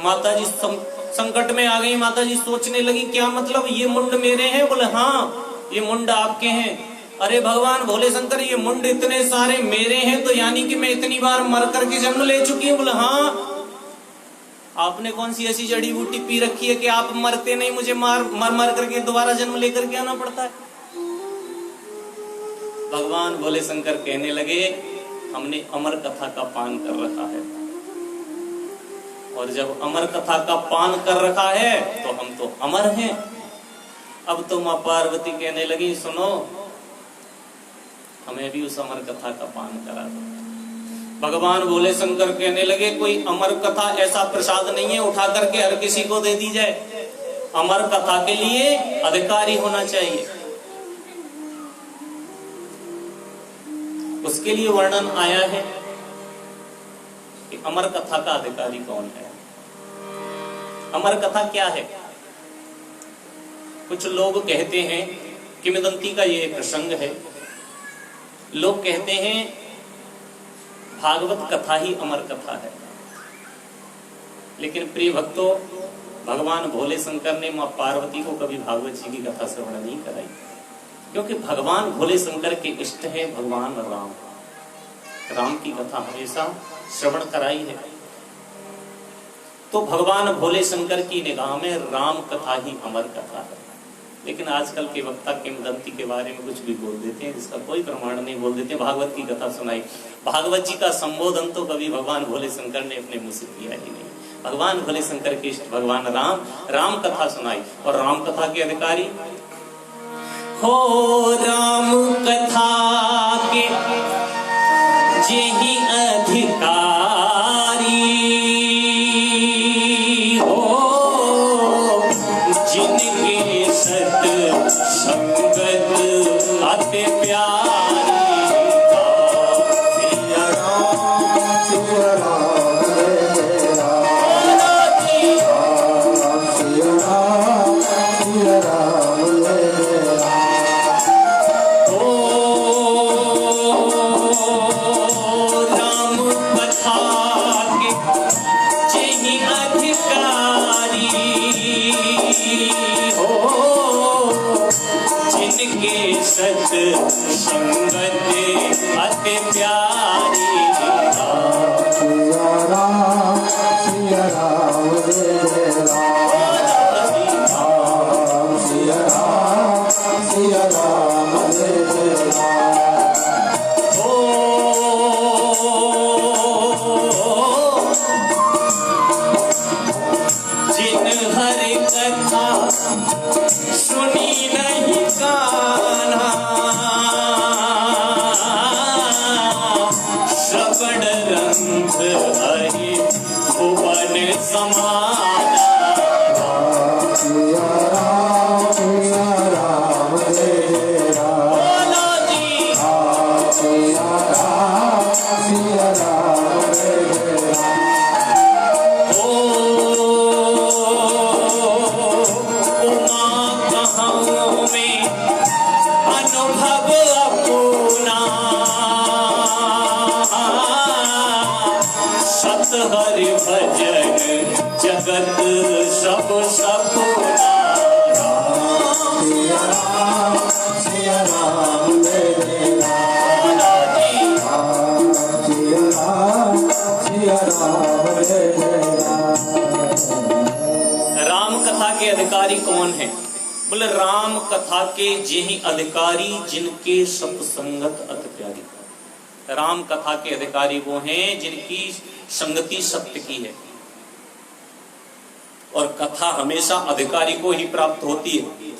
Speaker 1: माता जी संकट में आ गई। माता जी सोचने लगी क्या मतलब ये मुंड मेरे हैं। बोले हाँ ये मुंड आपके हैं। अरे भगवान भोले शंकर ये मुंड इतने सारे मेरे हैं तो यानी कि मैं इतनी बार मर करके जन्म ले चुकी हूँ। बोले हाँ। आपने कौन सी ऐसी जड़ी बूटी पी रखी है कि आप मरते नहीं, मुझे मर करके दोबारा जन्म लेकर के आना पड़ता है। भगवान भोले शंकर कहने लगे हमने अमर कथा का पान कर रखा है, और जब अमर कथा का पान कर रखा है तो हम तो अमर हैं। अब तो माँ पार्वती कहने लगी सुनो हमें भी उस अमर कथा का पान करा दो। भगवान भोले शंकर कहने लगे कोई अमर कथा ऐसा प्रसाद नहीं है उठा करके हर किसी को दे दी जाए। अमर कथा के लिए अधिकारी होना चाहिए। उसके लिए वर्णन आया है कि अमर कथा का अधिकारी कौन है। अमर कथा क्या है? कुछ लोग कहते हैं, किंवदंती का ये प्रसंग है, लोग कहते हैं भागवत कथा ही अमर कथा है। लेकिन प्रिय भक्तों, भगवान भोले शंकर ने मां पार्वती को कभी भागवत जी की कथा श्रवण नहीं कराई, क्योंकि भगवान भोले शंकर के इष्ट हैं भगवान राम। राम की कथा हमेशा श्रवण कराई है। तो भगवान भोले शंकर की निगाह में राम कथा ही अमर कथा है। लेकिन आजकल के वक्ता किंवदंती के बारे में कुछ भी बोल देते हैं जिसका कोई प्रमाण नहीं, बोल देते हैं भागवत की कथा सुनाई। भागवत जी का संबोधन तो कभी भगवान भोले शंकर ने अपने मुंह से किया ही नहीं। भगवान भोले शंकर के इष्ट भगवान राम कथा सुनाई, और राम कथा के अधिकारी हो राम कथा के जेहि अधिकारी हो, जिनके सत संगत अति प्यारी। सिया राम सिया राम सिया राम सिया राम राम कथा के जेहि अधिकारी हो, जिनके सत संगत अति प्यारी। सिया राम सिया राम सिया राम सिया राम जिन हरि कथा सुनी नहीं कान्हा, श्रवण रंग हरि भुवन समाना। सिया राम सिया राम बोलो जी। सिया राम सिया राम में अनुभव अपना, सत हरि भजन जगत सब सपना। सिया राम सिया राम सिया राम। राम कथा के अधिकारी कौन बोले राम कथा के जेहि अधिकारी जिनके सत्संगत अति प्यारी। राम कथा के अधिकारी वो हैं जिनकी संगति सत्य की है, और कथा हमेशा अधिकारी को ही प्राप्त होती है।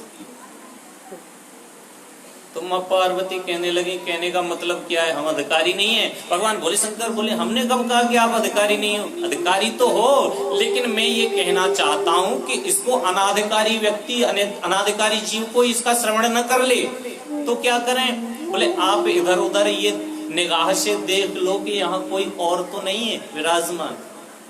Speaker 1: तो मां पार्वती कहने लगी, कहने का मतलब क्या है, हम अधिकारी नहीं है? भगवान भोले शंकर बोले, हमने कब कहा कि आप अधिकारी नहीं हो? अधिकारी तो हो, लेकिन मैं ये कहना चाहता हूं कि इसको अनाधिकारी व्यक्ति, अनाधिकारी जीव को इसका श्रवण न कर ले तो क्या करें? बोले आप इधर उधर ये निगाह से देख लो कि यहाँ कोई और तो नहीं है विराजमान।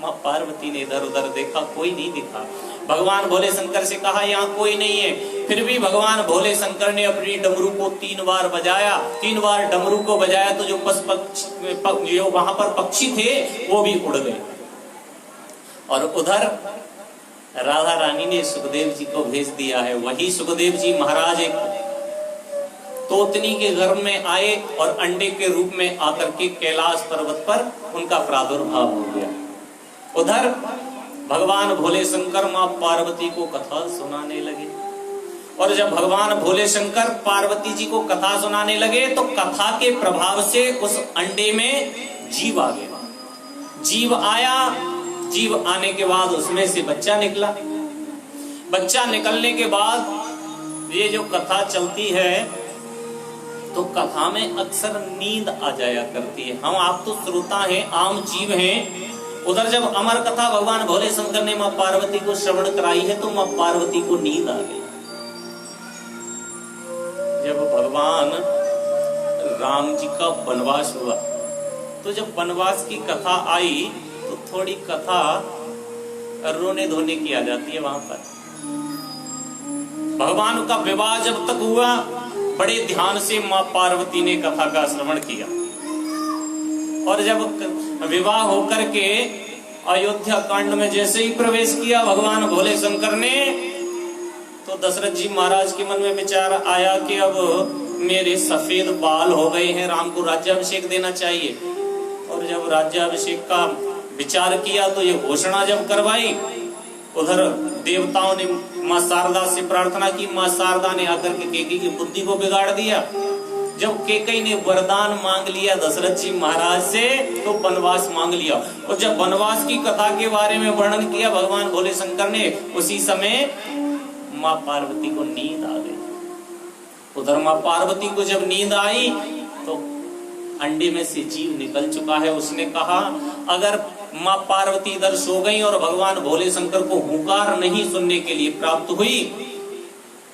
Speaker 1: मां पार्वती ने इधर उधर देखा, कोई नहीं दिखा। भगवान भोले शंकर से कहा यहाँ कोई नहीं है। फिर भी भगवान भोले शंकर ने अपनी डमरू को 3 बार बजाया। 3 बार डमरू को बजाया तो जो जो वहां पर पक्षी थे वो भी उड़ गए। और उधर राधा रानी ने सुखदेव जी को भेज दिया है। वही सुखदेव जी महाराज एक तोतनी के गर्भ में आए और अंडे के रूप में आकर के कैलाश पर्वत पर उनका प्रादुर्भाव हो गया। उधर भगवान भोले शंकर मां पार्वती को कथा सुनाने लगे, और जब भगवान भोले शंकर पार्वती जी को कथा सुनाने लगे तो कथा के प्रभाव से उस अंडे में जीव आ गया। जीव आया, जीव आने के बाद उसमें से बच्चा निकला। बच्चा निकलने के बाद ये जो कथा चलती है तो कथा में अक्सर नींद आ जाया करती है। हम आप तो श्रोता हैं, आम जीव हैं। उधर जब अमर कथा भगवान भोले शंकर ने मां पार्वती को श्रवण कराई है तो मां पार्वती को नींद आ गई। जब भगवान राम जी का वनवास हुआ तो जब वनवास की कथा आई तो थोड़ी कथा रोने धोने की आ जाती है। वहां पर भगवान का विवाह जब तक हुआ बड़े ध्यान से मां पार्वती ने कथा का श्रवण किया, और जब विवाह होकर के अयोध्या कांड में जैसे ही प्रवेश किया भगवान भोले शंकर ने, तो दशरथ जी महाराज के मन में विचार आया कि अब मेरे सफेद बाल हो गए हैं, राम को राज्याभिषेक देना चाहिए। और जब राज्याभिषेक का विचार किया तो ये घोषणा जब करवाई, उधर देवताओं ने मां शारदा से प्रार्थना की। मां शारदा ने आकर के केकई की बुद्धि को बिगाड़ दिया। जब केकई ने वरदान मांग लिया दशरथ जी महाराज से तो वनवास मांग लिया, और जब वनवास की कथा के बारे में वर्णन किया भगवान भोले शंकर ने, उसी समय मां पार्वती को नींद आ गई। उधर मां पार्वती को जब नींद आई तो अंडे में से जीव निकल चुका है। उसने कहा अगर मां पार्वती इधर सो गई और भगवान भोले शंकर को हुंकार नहीं सुनने के लिए प्राप्त हुई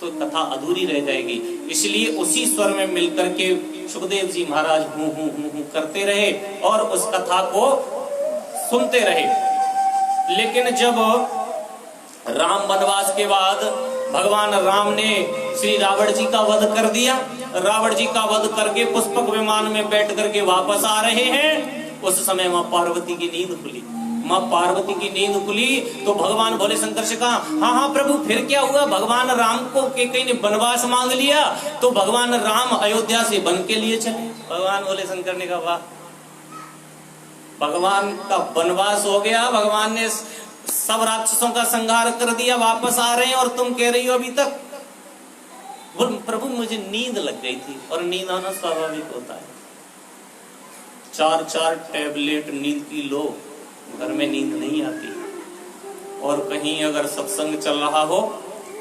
Speaker 1: तो कथा अधूरी रह जाएगी। इसलिए उसी स्वर में मिलकर के सुखदेव जी महाराज हूं हूं हूं हूं करते रहे और उस कथा को सुनते रहे। लेकिन जब राम वनवास के बाद भगवान राम ने श्री रावण जी का वध कर दिया, रावण जी का वध करके पुष्पक विमान में बैठ करके वापस आ रहे हैं, उस समय मां पार्वती की नींद खुली। मां पार्वती की नींद खुली तो भगवान भोले शंकर से कहा, हाँ हाँ प्रभु फिर क्या हुआ? भगवान राम को केकई ने वनवास मांग लिया तो भगवान राम अयोध्या से वन के लिए चले। भगवान भोले शंकर ने कहा वाह, भगवान का वनवास हो गया, भगवान ने सब राक्षसों का संहार कर दिया, वापस आ रहे हैं और तुम कह रही हो अभी तक। बोल प्रभु मुझे नींद लग गई थी, और नींद आना स्वाभाविक होता है। 4-4 टैबलेट नींद की लो, घर में नींद नहीं आती। और कहीं अगर सत्संग चल रहा हो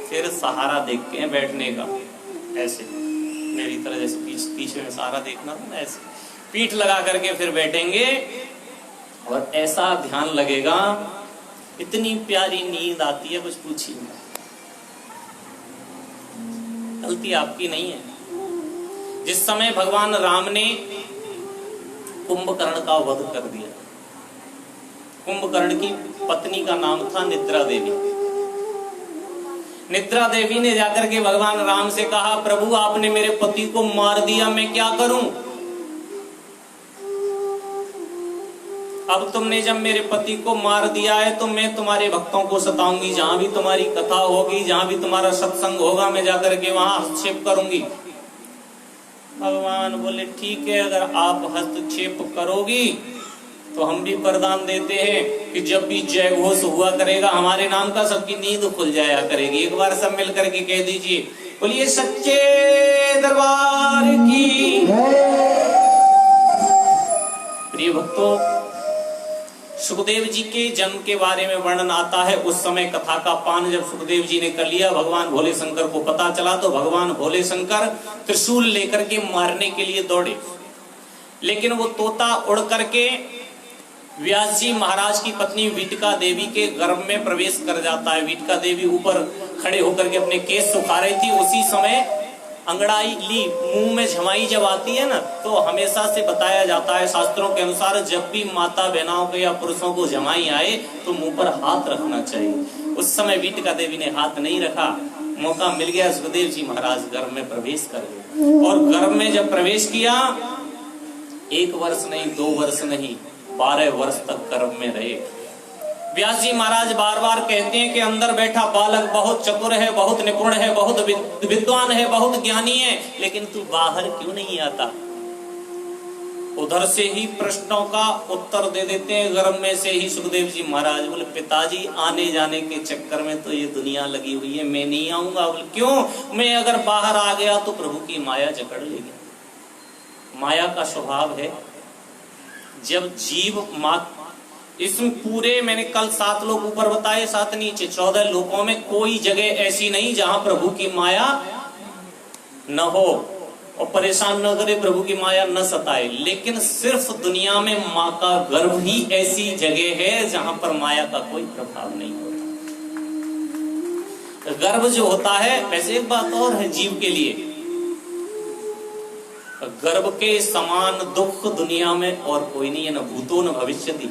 Speaker 1: फिर सहारा देख के बैठने का, ऐसे मेरी तरह जैसे पीछे में सहारा देखना था ना, ऐसे पीठ लगा करके फिर बैठेंगे और ऐसा ध्यान लगेगा, इतनी प्यारी नींद आती है कुछ पूछिए मत। गलती आपकी नहीं है। जिस समय भगवान राम ने कुंभकर्ण का वध कर दिया, कुंभकर्ण की पत्नी का नाम था निद्रा देवी। निद्रा देवी ने जाकर के भगवान राम से कहा, प्रभु आपने मेरे पति को मार दिया, मैं क्या करूं? अब तुमने जब मेरे पति को मार दिया है तो मैं तुम्हारे भक्तों को सताऊंगी, जहां भी तुम्हारी कथा होगी, जहां भी तुम्हारा सत्संग होगा, मैं जाकर के वहां हस्तक्षेप करूंगी। भगवान बोले ठीक है, अगर आप हस्तक्षेप करोगी तो हम भी वरदान देते हैं कि जब भी जय घोष हुआ करेगा हमारे नाम का, सबकी नींद खुल जाया करेगी। एक बार सब मिल करके कह दीजिए, बोलिए सच्चे दरबार की। प्रिय भक्तों, सुखदेव जी के जन्म के बारे में वर्णन आता है। उस समय कथा का पान जब सुखदेव जी ने कर लिया, भगवान भोले शंकर को पता चला तो भगवान भोले शंकर त्रिशूल लेकर के मारने के लिए दौड़े, लेकिन वो तोता उड़ करके व्यास जी महाराज की पत्नी वीटिका देवी के गर्भ में प्रवेश कर जाता है। वीटिका देवी ऊपर खड़े होकर के अपने केस सुखा रही थी। उसी समय अंगड़ाई ली मुंह में झमाई जब आती है ना, तो हमेशा से बताया जाता है शास्त्रों के अनुसार, जब भी माता बहनों को या पुरुषों को झमाई आए तो मुंह पर हाथ रखना चाहिए। उस समय वीटिका देवी ने हाथ नहीं रखा। मौका मिल गया, सुखदेव जी महाराज गर्भ में प्रवेश कर गए। और गर्भ में जब प्रवेश किया, 1 वर्ष नहीं, 2 वर्ष नहीं, 12 वर्ष तक गर्भ में रहे। व्यास जी महाराज बार बार कहते हैं कि अंदर बैठा बालक बहुत चतुर है, बहुत निपुण है, बहुत विद्वान है, बहुत ज्ञानी है, लेकिन तू बाहर क्यों नहीं आता? उधर से ही प्रश्नों का उत्तर दे देते हैं गर्भ में से ही सुखदेव जी महाराज। बोले पिताजी, आने जाने के चक्कर में तो ये दुनिया लगी हुई है, मैं नहीं आऊंगा। बोले क्यों? मैं अगर बाहर आ गया तो प्रभु की माया जकड़ लेगी। माया का स्वभाव है, जब जीव माँ, इसमें पूरे मैंने कल 7 लोक ऊपर बताए, 7 नीचे, 14 लोकों में कोई जगह ऐसी नहीं जहां प्रभु की माया न हो और परेशान न करे, प्रभु की माया न सताए। लेकिन सिर्फ दुनिया में माँ का गर्भ ही ऐसी जगह है जहां पर माया का कोई प्रभाव नहीं होता। गर्भ जो होता है, वैसे एक बात और है जीव के लिए, गर्भ के समान दुख दुनिया में और कोई नहीं है, न भूतो न भविष्यति।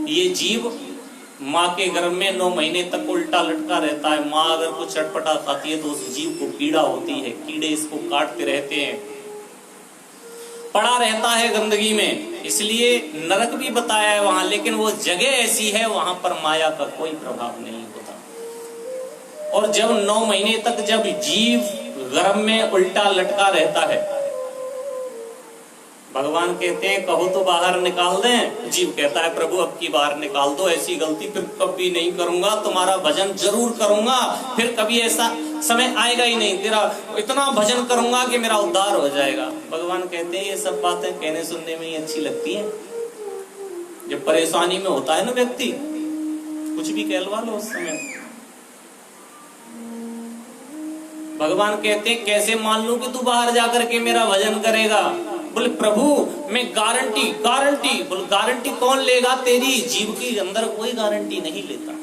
Speaker 1: ये जीव माँ के गर्भ में 9 महीने तक उल्टा लटका रहता है। माँ अगर कुछ चटपटा खाती है तो उस जीव को पीड़ा होती है, कीड़े इसको काटते रहते हैं, पड़ा रहता है गंदगी में। इसलिए नरक भी बताया है वहां, लेकिन वो जगह ऐसी है वहां पर माया का कोई प्रभाव नहीं होता। और जब 9 महीने तक जब जीव गर्भ में उल्टा लटका रहता है, भगवान कहते हैं कहो तो बाहर निकाल दें। जीव कहता है प्रभु अब की बार निकाल दो, ऐसी गलती फिर कभी नहीं करूंगा, तुम्हारा भजन जरूर करूंगा, फिर कभी ऐसा समय आएगा ही नहीं, तेरा इतना भजन करूंगा कि मेरा उद्धार हो जाएगा। भगवान कहते हैं ये सब बातें कहने सुनने में ही अच्छी लगती हैं, जब परेशानी में होता है ना व्यक्ति, कुछ भी कहलवा लो उस समय। भगवान कहते हैं कैसे मान लूं कि तू बाहर जाकर के मेरा भजन करेगा? बोले प्रभु मैं गारंटी गारंटी। बोले गारंटी कौन लेगा तेरी? जीव के अंदर कोई गारंटी नहीं लेता।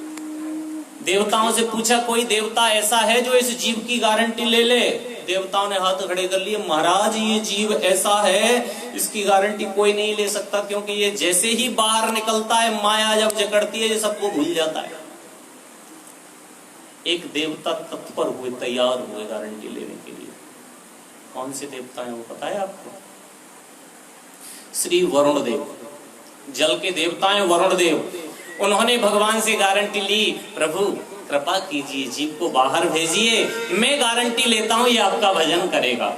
Speaker 1: देवताओं से पूछा कोई देवता ऐसा है जो इस जीव की गारंटी ले ले? देवताओं ने हाथ खड़े कर लिए, महाराज ये जीव ऐसा है, इसकी गारंटी कोई नहीं ले सकता, क्योंकि ये जैसे ही बाहर निकलता है माया जब जकड़ती है ये सबको भूल जाता है। एक देवता तत्पर हुए, तैयार हुए गारंटी लेने के लिए। कौन से देवता हैं वो पता है आपको? श्री वरुण देव, जल के देवता हैं वरुण देव। उन्होंने भगवान से गारंटी ली, प्रभु कृपा कीजिए जीव को बाहर भेजिए, मैं गारंटी लेता हूं ये आपका भजन करेगा।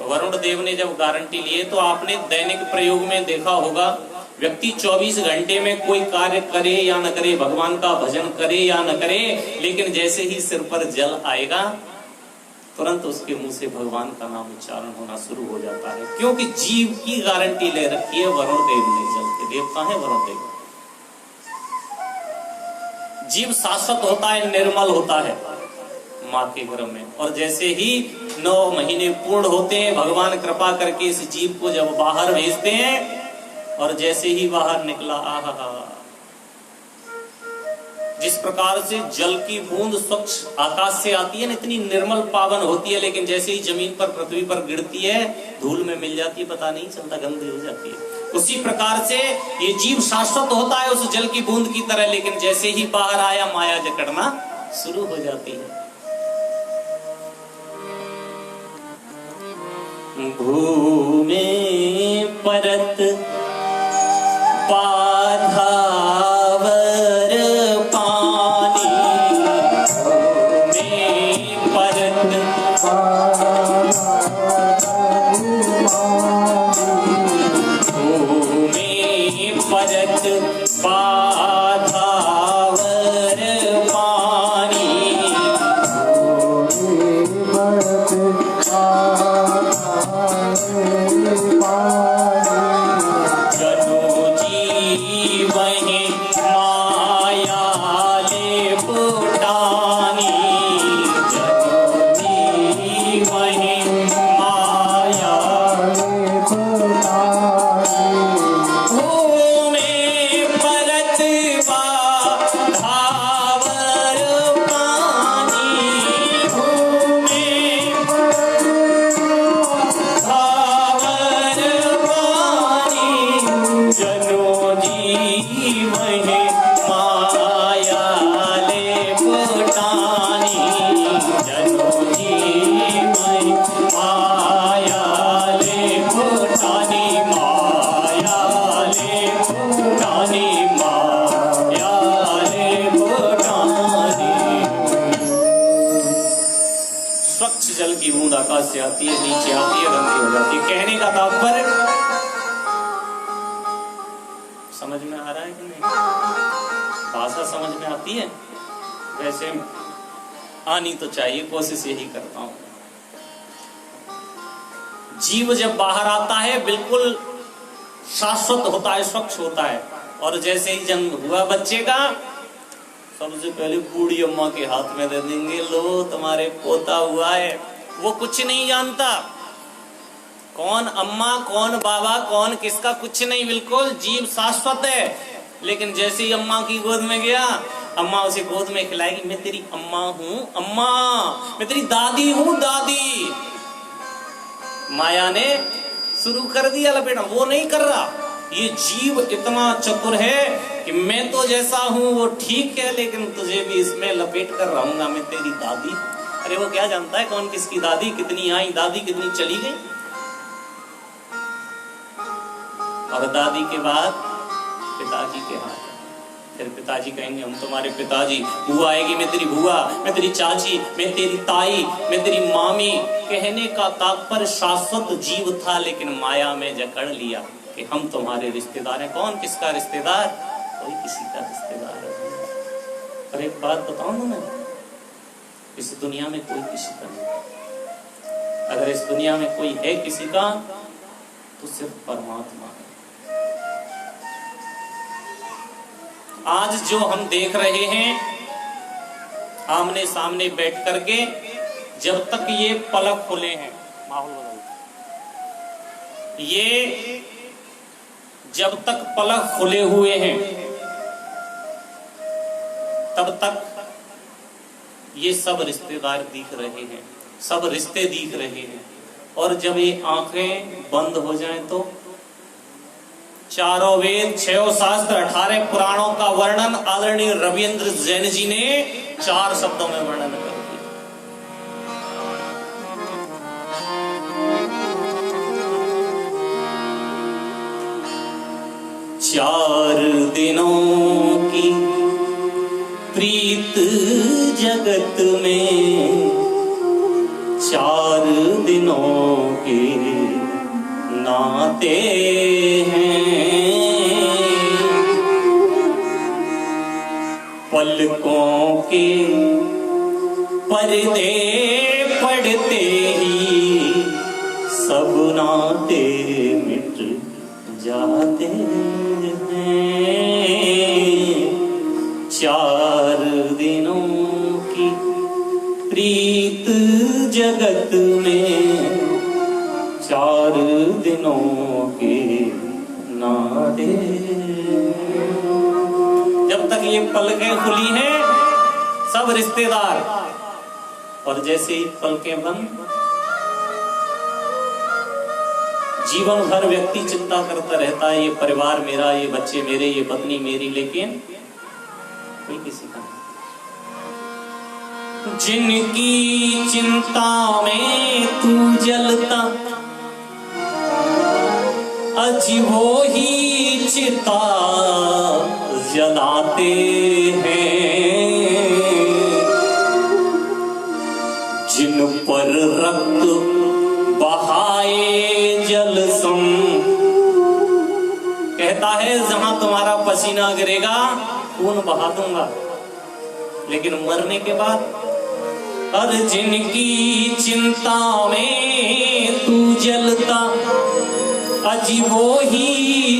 Speaker 1: वरुण देव ने जब गारंटी लिए तो आपने दैनिक प्रयोग में देखा होगा, व्यक्ति 24 घंटे में कोई कार्य करे या न करे, भगवान का भजन करे या न करे, लेकिन जैसे ही सिर पर जल आएगा तुरंत उसके मुंह से भगवान का नाम उच्चारण होना शुरू हो जाता है, क्योंकि जीव की गारंटी ले रखी है वरुण देव ने। जल के देवता है वरुण देव। जीव शाश्वत होता है, निर्मल होता है माँ के गर्भ में, और जैसे ही 9 महीने पूर्ण होते हैं भगवान कृपा करके इस जीव को जब बाहर भेजते हैं, और जैसे ही बाहर निकला, आहा, जिस प्रकार से जल की बूंद स्वच्छ आकाश से आती है ना, इतनी निर्मल पावन होती है, लेकिन जैसे ही जमीन पर पृथ्वी पर गिरती है धूल में मिल जाती है, पता नहीं चलता, गंदी हो जाती है। उसी प्रकार से ये जीव शाश्वत होता है उस जल की बूंद की तरह, लेकिन जैसे ही बाहर आया माया जकड़ना शुरू हो जाती है। भूमि परत पाधावर पानी, भूमि परत स्वच्छ जल की बूंद आकाश से आती है, नीचे आती है, गंदी हो जाती है। कहने का तात्पर्य समझ में आ रहा है कि नहीं? भाषा समझ में आती है? वैसे आनी तो चाहिए, कोशिश यही करता हूं। जीव जब बाहर आता है बिल्कुल शाश्वत होता है, स्वच्छ होता है। और जैसे ही जन्म हुआ बच्चे का, सबसे पहले बूढ़ी अम्मा के हाथ में दे देंगे, लो तुम्हारे पोता हुआ है। वो कुछ नहीं जानता, कौन अम्मा कौन बाबा कौन किसका कुछ नहीं, बिल्कुल जीव शाश्वत है। लेकिन जैसे ही अम्मा की गोद में गया, अम्मा उसे गोद में खिलाएगी, मैं तेरी अम्मा हूं अम्मा, मैं तेरी दादी हूं दादी। माया ने शुरू कर दिया लपेटना, वो नहीं कर रहा। ये जीव इतना चतुर है कि मैं तो जैसा हूं वो ठीक है, लेकिन तुझे भी इसमें लपेट कर रहूंगा, मैं तेरी दादी। अरे वो क्या जानता है कौन किसकी दादी, कितनी आई दादी, कितनी चली गई। और दादी के बाद पिताजी के हाथ, फिर पिताजी कहेंगे हम तुम्हारे पिताजी। बुआ आएगी, मैं तेरी बुआ, मैं तेरी चाची, मैं तेरी ताई, मैं तेरी मामी। कहने का तात्पर्य शाश्वत जीव था, लेकिन माया में जकड़ लिया कि हम तुम्हारे रिश्तेदार हैं। कौन किसका रिश्तेदार? कोई किसी का रिश्तेदार है। और एक बात बताऊं ना मैं, इस दुनिया में कोई किसी का नहीं। अगर इस दुनिया में कोई है किसी का, तो सिर्फ परमात्मा है। आज जो हम देख रहे हैं आमने सामने बैठ करके, जब तक ये पलक खुले हैं, माहौल बदल, ये जब तक पलक खुले हुए हैं तब तक ये सब रिश्तेदार दिख रहे हैं, सब रिश्ते दिख रहे हैं। और जब ये आंखें बंद हो जाएं तो चारों वेद, 6 शास्त्र, 18 पुराणों का वर्णन आदरणीय रविंद्र जैन जी ने 4 शब्दों में वर्णन कर दिया। चार दिनों की प्रीत जगत में, 4 दिनों के नाते हैं। पलकों के पर्दे पड़ते ही सब नाते मिट जाते हैं। 4 दिनों की प्रीत जगत में, 4 दिनों के नाते। जब तक ये पलकें खुली हैं सब रिश्तेदार, और जैसे ही पलकें बंद, जीवन भर व्यक्ति चिंता करता रहता है, ये परिवार मेरा, ये बच्चे मेरे, ये पत्नी मेरी, लेकिन कोई किसी का नहीं। जिनकी चिंता में तू जलता, अजी वो ही चिता जलाते हैं। जिन पर रक्त बहाए जल सम, कहता है जहां तुम्हारा पसीना गिरेगा खून बहा दूंगा, लेकिन मरने के बाद, और जिनकी चिंता में तू जलता, अजी वो ही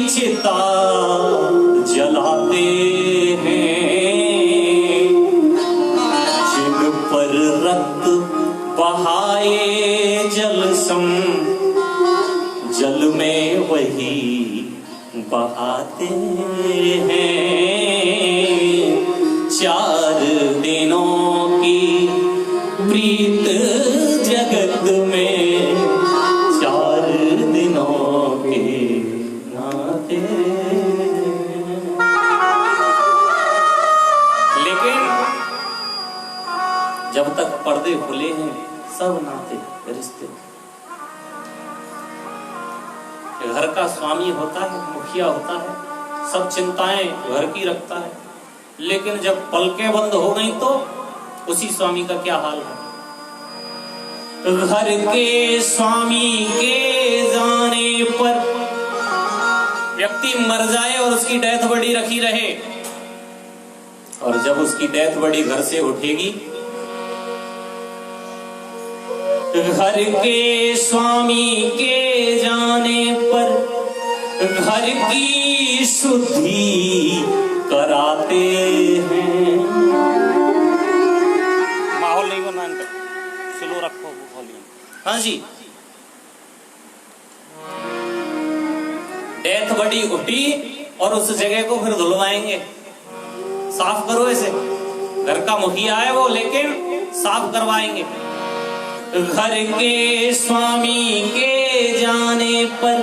Speaker 1: चिता जलाते हैं। जिन पर रक्त बहाए जल सम, जल में वही बहाते हैं। 4 दिनों की प्रीत जगत में, 4 दिनों के नाते। लेकिन जब तक पर्दे खुले हैं सब नाते रिश्ते। घर का स्वामी होता है, मुखिया होता है, सब चिंताएं घर की रखता है, लेकिन जब पलकें बंद हो गई तो उसी स्वामी का क्या हाल है। घर के स्वामी के जाने पर व्यक्ति मर जाए और उसकी डेथ बॉडी रखी रहे, और जब उसकी डेथ बॉडी घर से उठेगी, घर के स्वामी के जाने पर घर की शुद्धि कराते हैं।
Speaker 3: माहौल नहीं बना, स्लो रखो वॉल्यूम।
Speaker 1: हाँ जी, डेथ बॉडी उठी और उस जगह को फिर धुलवाएंगे, साफ करो इसे। घर का मुखिया है वो, लेकिन साफ करवाएंगे। घर के स्वामी के जाने पर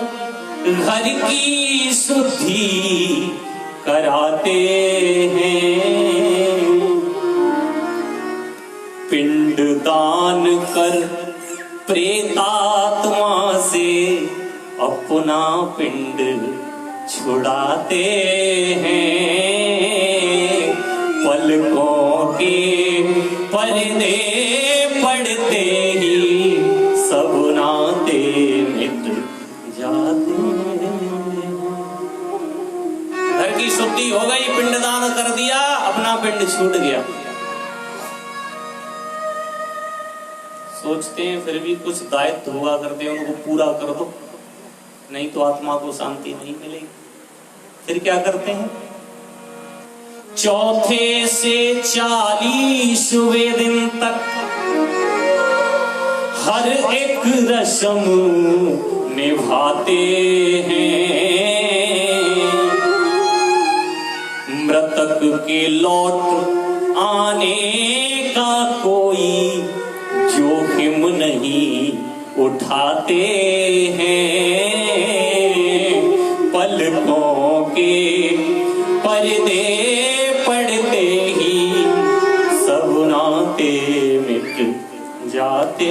Speaker 1: घर की शुद्धि कराते हैं। पिंड दान कर प्रेतात्मा से अपना पिंड छुड़ाते हैं। पलकों के पर्दे पड़ते ही सब नाते मिट जाते हैं। घर की शुद्धि हो गई, पिंडदान कर दिया, अपना पिंड छूट गया। सोचते हैं फिर भी कुछ दायित्व हुआ करते हैं, उनको पूरा कर दो, नहीं तो आत्मा को शांति नहीं मिलेगी। फिर क्या करते हैं? चौथे से 40वें दिन तक हर एक रस्म निभाते हैं। मृतक के लौट आने का कोई जोखिम नहीं उठाते हैं। पलकों के पर्दे पड़ते ही सब नाते मिट जाते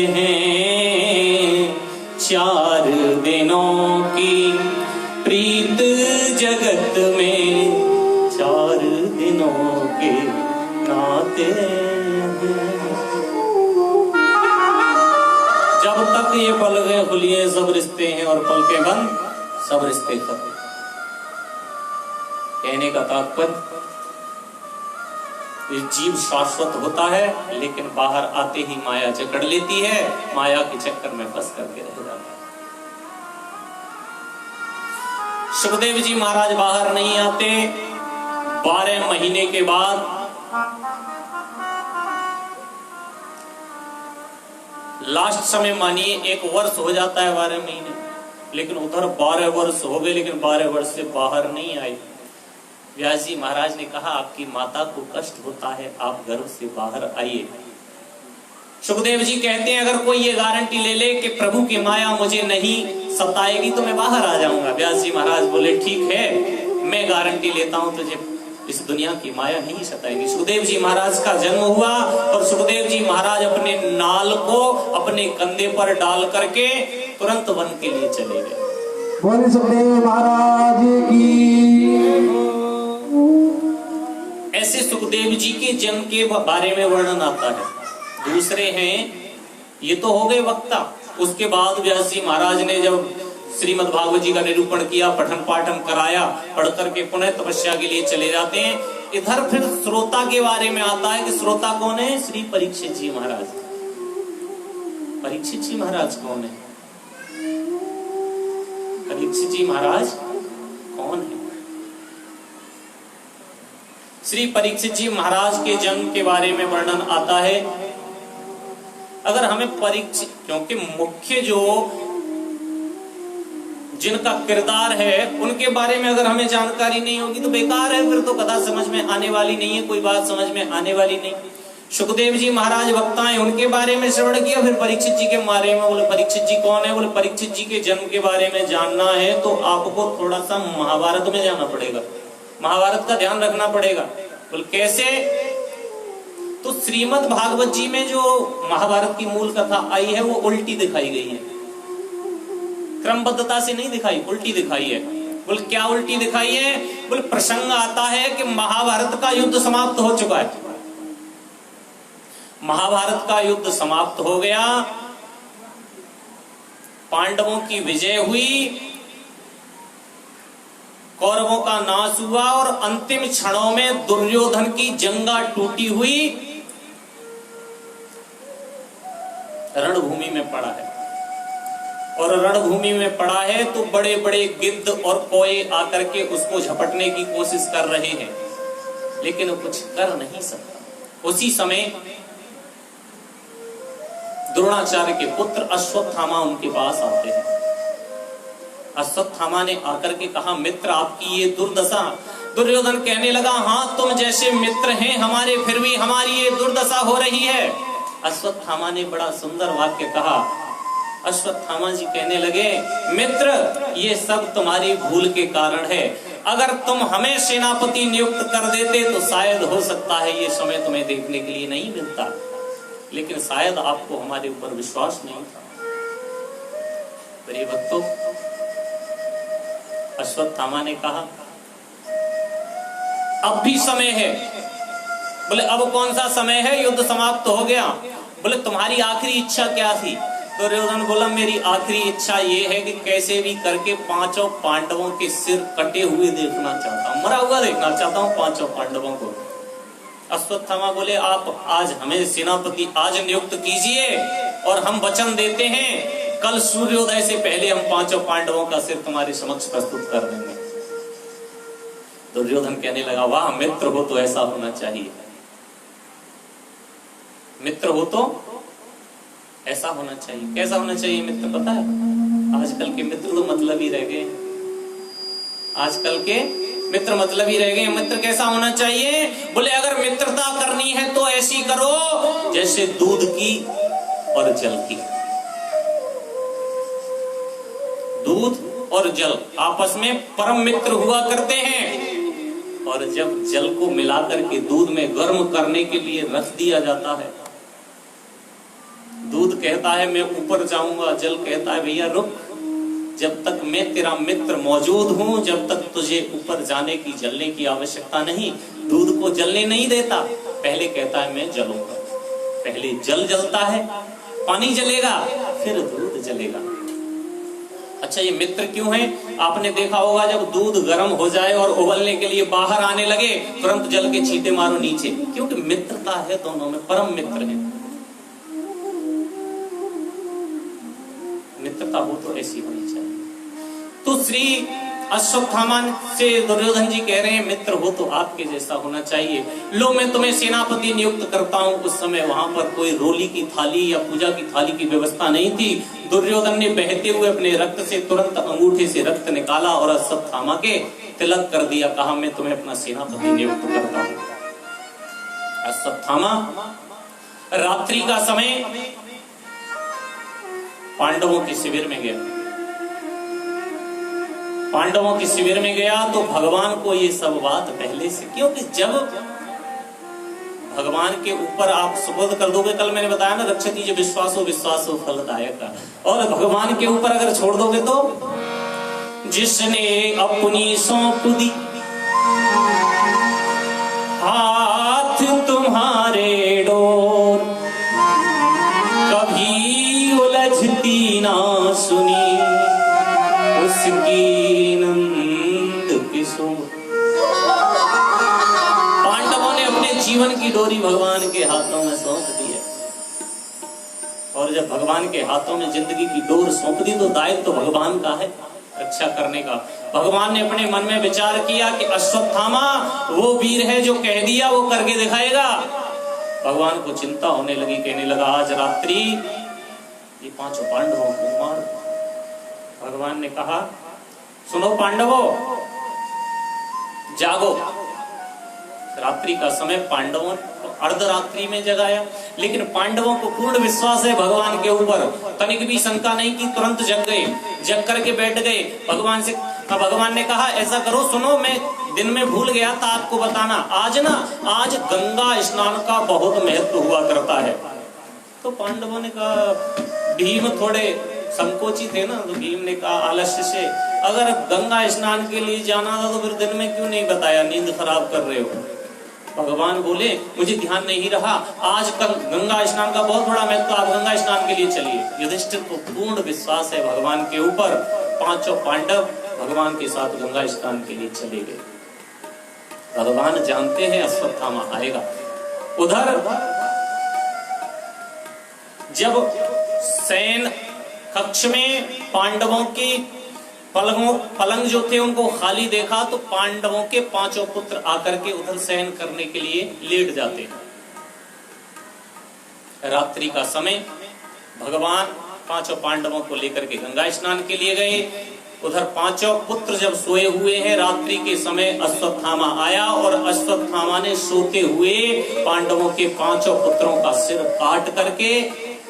Speaker 1: हैं। 4 दिनों की प्रीत जगत में 4 दिनों के नाते हैं। जब तक ये पलकें खुली हैं सब रिश्ते हैं, और पलकें बंद सब रिश्ते खत्म। कहने का तात्पर्य, ये जीव शाश्वत होता है, लेकिन बाहर आते ही माया जकड़ लेती है, माया के चक्कर में फंस करके रह जाता है। सुखदेव जी महाराज बाहर नहीं आते। 12 महीने के बाद लास्ट समय मानिए 1 वर्ष हो जाता है 12 महीने, लेकिन उधर 12 वर्ष हो गए, लेकिन 12 वर्ष से बाहर नहीं आए। व्यास जी महाराज ने कहा, आपकी माता को कष्ट होता है, आप घर से बाहर आइए। सुखदेव जी कहते हैं, अगर कोई ये गारंटी ले ले कि प्रभु की माया मुझे नहीं सताएगी तो मैं बाहर आ जाऊंगा। व्यास जी महाराज बोले, ठीक है, मैं गारंटी लेता हूं, तुझे इस दुनिया की माया नहीं सताएगी। सुखदेव जी महाराज का जन्म हुआ और सुखदेव जी महाराज अपने नाल को अपने कंधे पर डाल करके तुरंत वन के लिए चले गए।
Speaker 4: बोले सुखदेव महाराज की।
Speaker 1: ऐसे सुखदेव जी के जन्म के बारे में वर्णन आता है। दूसरे हैं, ये तो हो गए वक्ता। उसके बाद व्यास जी महाराज ने जब श्रीमद् भागवत जी का निरूपण किया, पठन पाठन कराया, पढ़ करके पुनः तपस्या के लिए चले जाते हैं। इधर फिर श्रोता के बारे में आता है कि श्रोता कौन है? श्री परीक्षित जी महाराज। परीक्षित जी महाराज कौन है? परीक्षित जी महाराज कौन है? श्री परीक्षित जी महाराज के जन्म के बारे में वर्णन आता है। अगर हमें परीक्षित, क्योंकि मुख्य जो जिनका किरदार है उनके बारे में अगर हमें जानकारी नहीं होगी तो बेकार है, फिर तो कथा समझ में आने वाली नहीं है, कोई बात समझ में आने वाली नहीं। सुखदेव जी महाराज वक्ता हैं, उनके बारे में श्रवण किया। फिर परीक्षित जी के बारे में बोले, परीक्षित जी कौन है? बोले, परीक्षित जी के जन्म के बारे में जानना है तो आपको थोड़ा सा महाभारत में जाना पड़ेगा, महाभारत का ध्यान रखना पड़ेगा। बोले कैसे? तो श्रीमद् भागवत जी में जो महाभारत की मूल कथा आई है वो उल्टी दिखाई गई है, क्रमबद्धता से नहीं दिखाई, उल्टी दिखाई है। बोले क्या उल्टी दिखाई है? बोले प्रसंग आता है कि महाभारत का युद्ध समाप्त हो चुका है, महाभारत का युद्ध समाप्त हो गया, पांडवों की विजय हुई, कौरवों का नाश हुआ और अंतिम क्षणों में दुर्योधन की जंगा टूटी हुई रणभूमि में पड़ा है। और रणभूमि में पड़ा है तो बड़े बड़े गिद्ध और कोए आकर के उसको झपटने की कोशिश कर रहे हैं, लेकिन वो कुछ कर नहीं सकता। उसी समय द्रोणाचार्य के पुत्र अश्वत्थामा उनके पास आते हैं। अश्वत्थामा ने आकर के कहा, मित्र आपकी ये दुर्दशा। दुर्योधन कहने लगा, हाँ तुम जैसे मित्र हैं हमारे, फिर भी हमारी ये दुर्दशा हो रही है। अश्वत्थामा ने बड़ा सुंदर वाक्य कहा। अश्वत्थामा जी कहने लगे, मित्र ये सब तुम्हारी भूल के कारण है। अगर तुम हमें सेनापति नियुक्त कर देते तो शायद हो सकता है ये समय तुम्हें देखने के लिए नहीं मिलता, लेकिन शायद आपको हमारे ऊपर विश्वास नहीं था। मेरे भक्तों, अश्वत्थामा ने कहा, अब भी समय है। बोले अब कौन सा समय है, युद्ध समाप्त हो गया। बोले तुम्हारी आखिरी इच्छा क्या थी? दुर्योधन बोला, मेरी आखिरी इच्छा ये है कि कैसे भी करके पांचों पांडवों के सिर कटे हुए देखना चाहता हूं, मरा हुआ देखना चाहता हूं पांचों पांडवों को। अश्वत्थामा बोले, आप आज हमें सेनापति आज नियुक्त कीजिए और हम वचन देते हैं कल सूर्योदय से पहले हम पांचों पांडवों का सिर तुम्हारे समक्ष प्रस्तुत कर देंगे। दुर्योधन कहने लगा, वाह मित्र हो तो ऐसा होना चाहिए, मित्र हो तो ऐसा होना चाहिए। कैसा होना चाहिए मित्र पता है? आजकल के मित्र तो मतलब ही रह गए, आजकल के मित्र मतलब ही रह गए। मित्र कैसा होना चाहिए? बोले अगर मित्रता करनी है तो ऐसी करो जैसे दूध की और जल की। दूध और जल आपस में परम मित्र हुआ करते हैं, और जब जल को मिलाकर के दूध में गर्म करने के लिए रख दिया जाता है, दूध कहता है मैं ऊपर जाऊंगा, जल कहता है भैया रुक, जब तक मैं तेरा मित्र मौजूद हूं जब तक तुझे ऊपर जाने की जलने की आवश्यकता नहीं। दूध को जलने नहीं देता, पहले कहता है मैं जलूंगा। पहले जल जलता है, पानी जलेगा, फिर दूध जलेगा। अच्छा ये मित्र क्यों है? आपने देखा होगा जब दूध गर्म हो जाए और उबलने के लिए बाहर आने लगे, तुरंत जल के छींटे मारो नीचे, क्योंकि मित्रता है दोनों में, परम मित्र है। मित्रता हो तो ऐसी होनी चाहिए। तो श्री अश्वत्थामा से दुर्योधन जी कह रहे हैं, मित्र हो तो आपके जैसा होना चाहिए। लो मैं तुम्हें सेनापति नियुक्त करता हूं। उस समय वहां पर कोई रोली की थाली या पूजा की थाली की व्यवस्था नहीं थी। दुर्योधन ने बहते हुए अपने रक्त से तुरंत अंगूठे से रक्त निकाला और अश्वत्थामा के तिलक कर दिया, कहा मैं तुम्हें अपना सेनापति नियुक्त करता हूं। अश्वत्थामा रात्रि का समय पांडवों के शिविर में गया। पांडवों के शिविर में गया तो भगवान को ये सब बात पहले से, क्योंकि जब भगवान के ऊपर आप सुपुर्द कर दोगे, कल मैंने बताया ना रक्षति जो विश्वासो फलदायक, और भगवान के ऊपर अगर छोड़ दोगे तो जिसने अपनी सौंप दी हाथ तुम्हारे डोर, कभी उलझती ना सुनी उसकी नंद किशोर। पांडवों ने अपने जीवन की डोरी भगवान के हाथों में सौंप दी है, और जब भगवान के हाथों में जिंदगी की डोर सौंप दी तो दायित्व तो भगवान का है रक्षा करने का। भगवान ने अपने मन में विचार किया कि अश्वत्थामा वो वीर है जो कह दिया वो करके दिखाएगा। भगवान को चिंता होने लगी, कहने लगा आज रात्रि ये पांचों पांडवों को मार। भगवान ने कहा सुनो पांडवों, जागो। रात्रि का समय पांडवों अर्धरात्रि में जगाया, लेकिन पांडवों को पूर्ण विश्वास है भगवान के ऊपर, तनिक भी शंका नहीं की, तुरंत जग गए, जग करके बैठ गए भगवान से। भगवान ने कहा ऐसा करो, सुनो मैं दिन में भूल गया था आपको बताना, आज गंगा स्नान का बहुत महत्व हुआ करता है। तो पांडवों ने कहा, भीम थोड़े संकोची थे ना, तो भीम ने कहा आलस्य से, अगर गंगा स्नान के लिए जाना था तो फिर दिन में क्यों नहीं बताया, नींद खराब कर रहे हो। भगवान बोले मुझे ध्यान नहीं रहा, आज कल गंगा स्नान का बहुत बड़ा महत्व, आप गंगा स्नान के लिए चलिए। युधिष्ठिर को पूर्ण विश्वास है भगवान के ऊपर। पांचों पांडव भगवान के साथ गंगा स्नान के लिए चले गए। भगवान जानते हैं अश्वत्थामा आएगा। उधर जब शयन कक्ष में पांडवों की पलंग जो थे उनको खाली देखा तो पांडवों के पांचों पुत्र आकर के उधर शयन करने के लिए लेट जाते हैं। रात्रि का समय भगवान पांचों पांडवों को लेकर के गंगा स्नान के लिए गए। उधर पांचों पुत्र जब सोए हुए हैं, रात्रि के समय अश्वत्थामा आया और अश्वत्थामा ने सोते हुए पांडवों के पांचों पुत्रों का सिर काट करके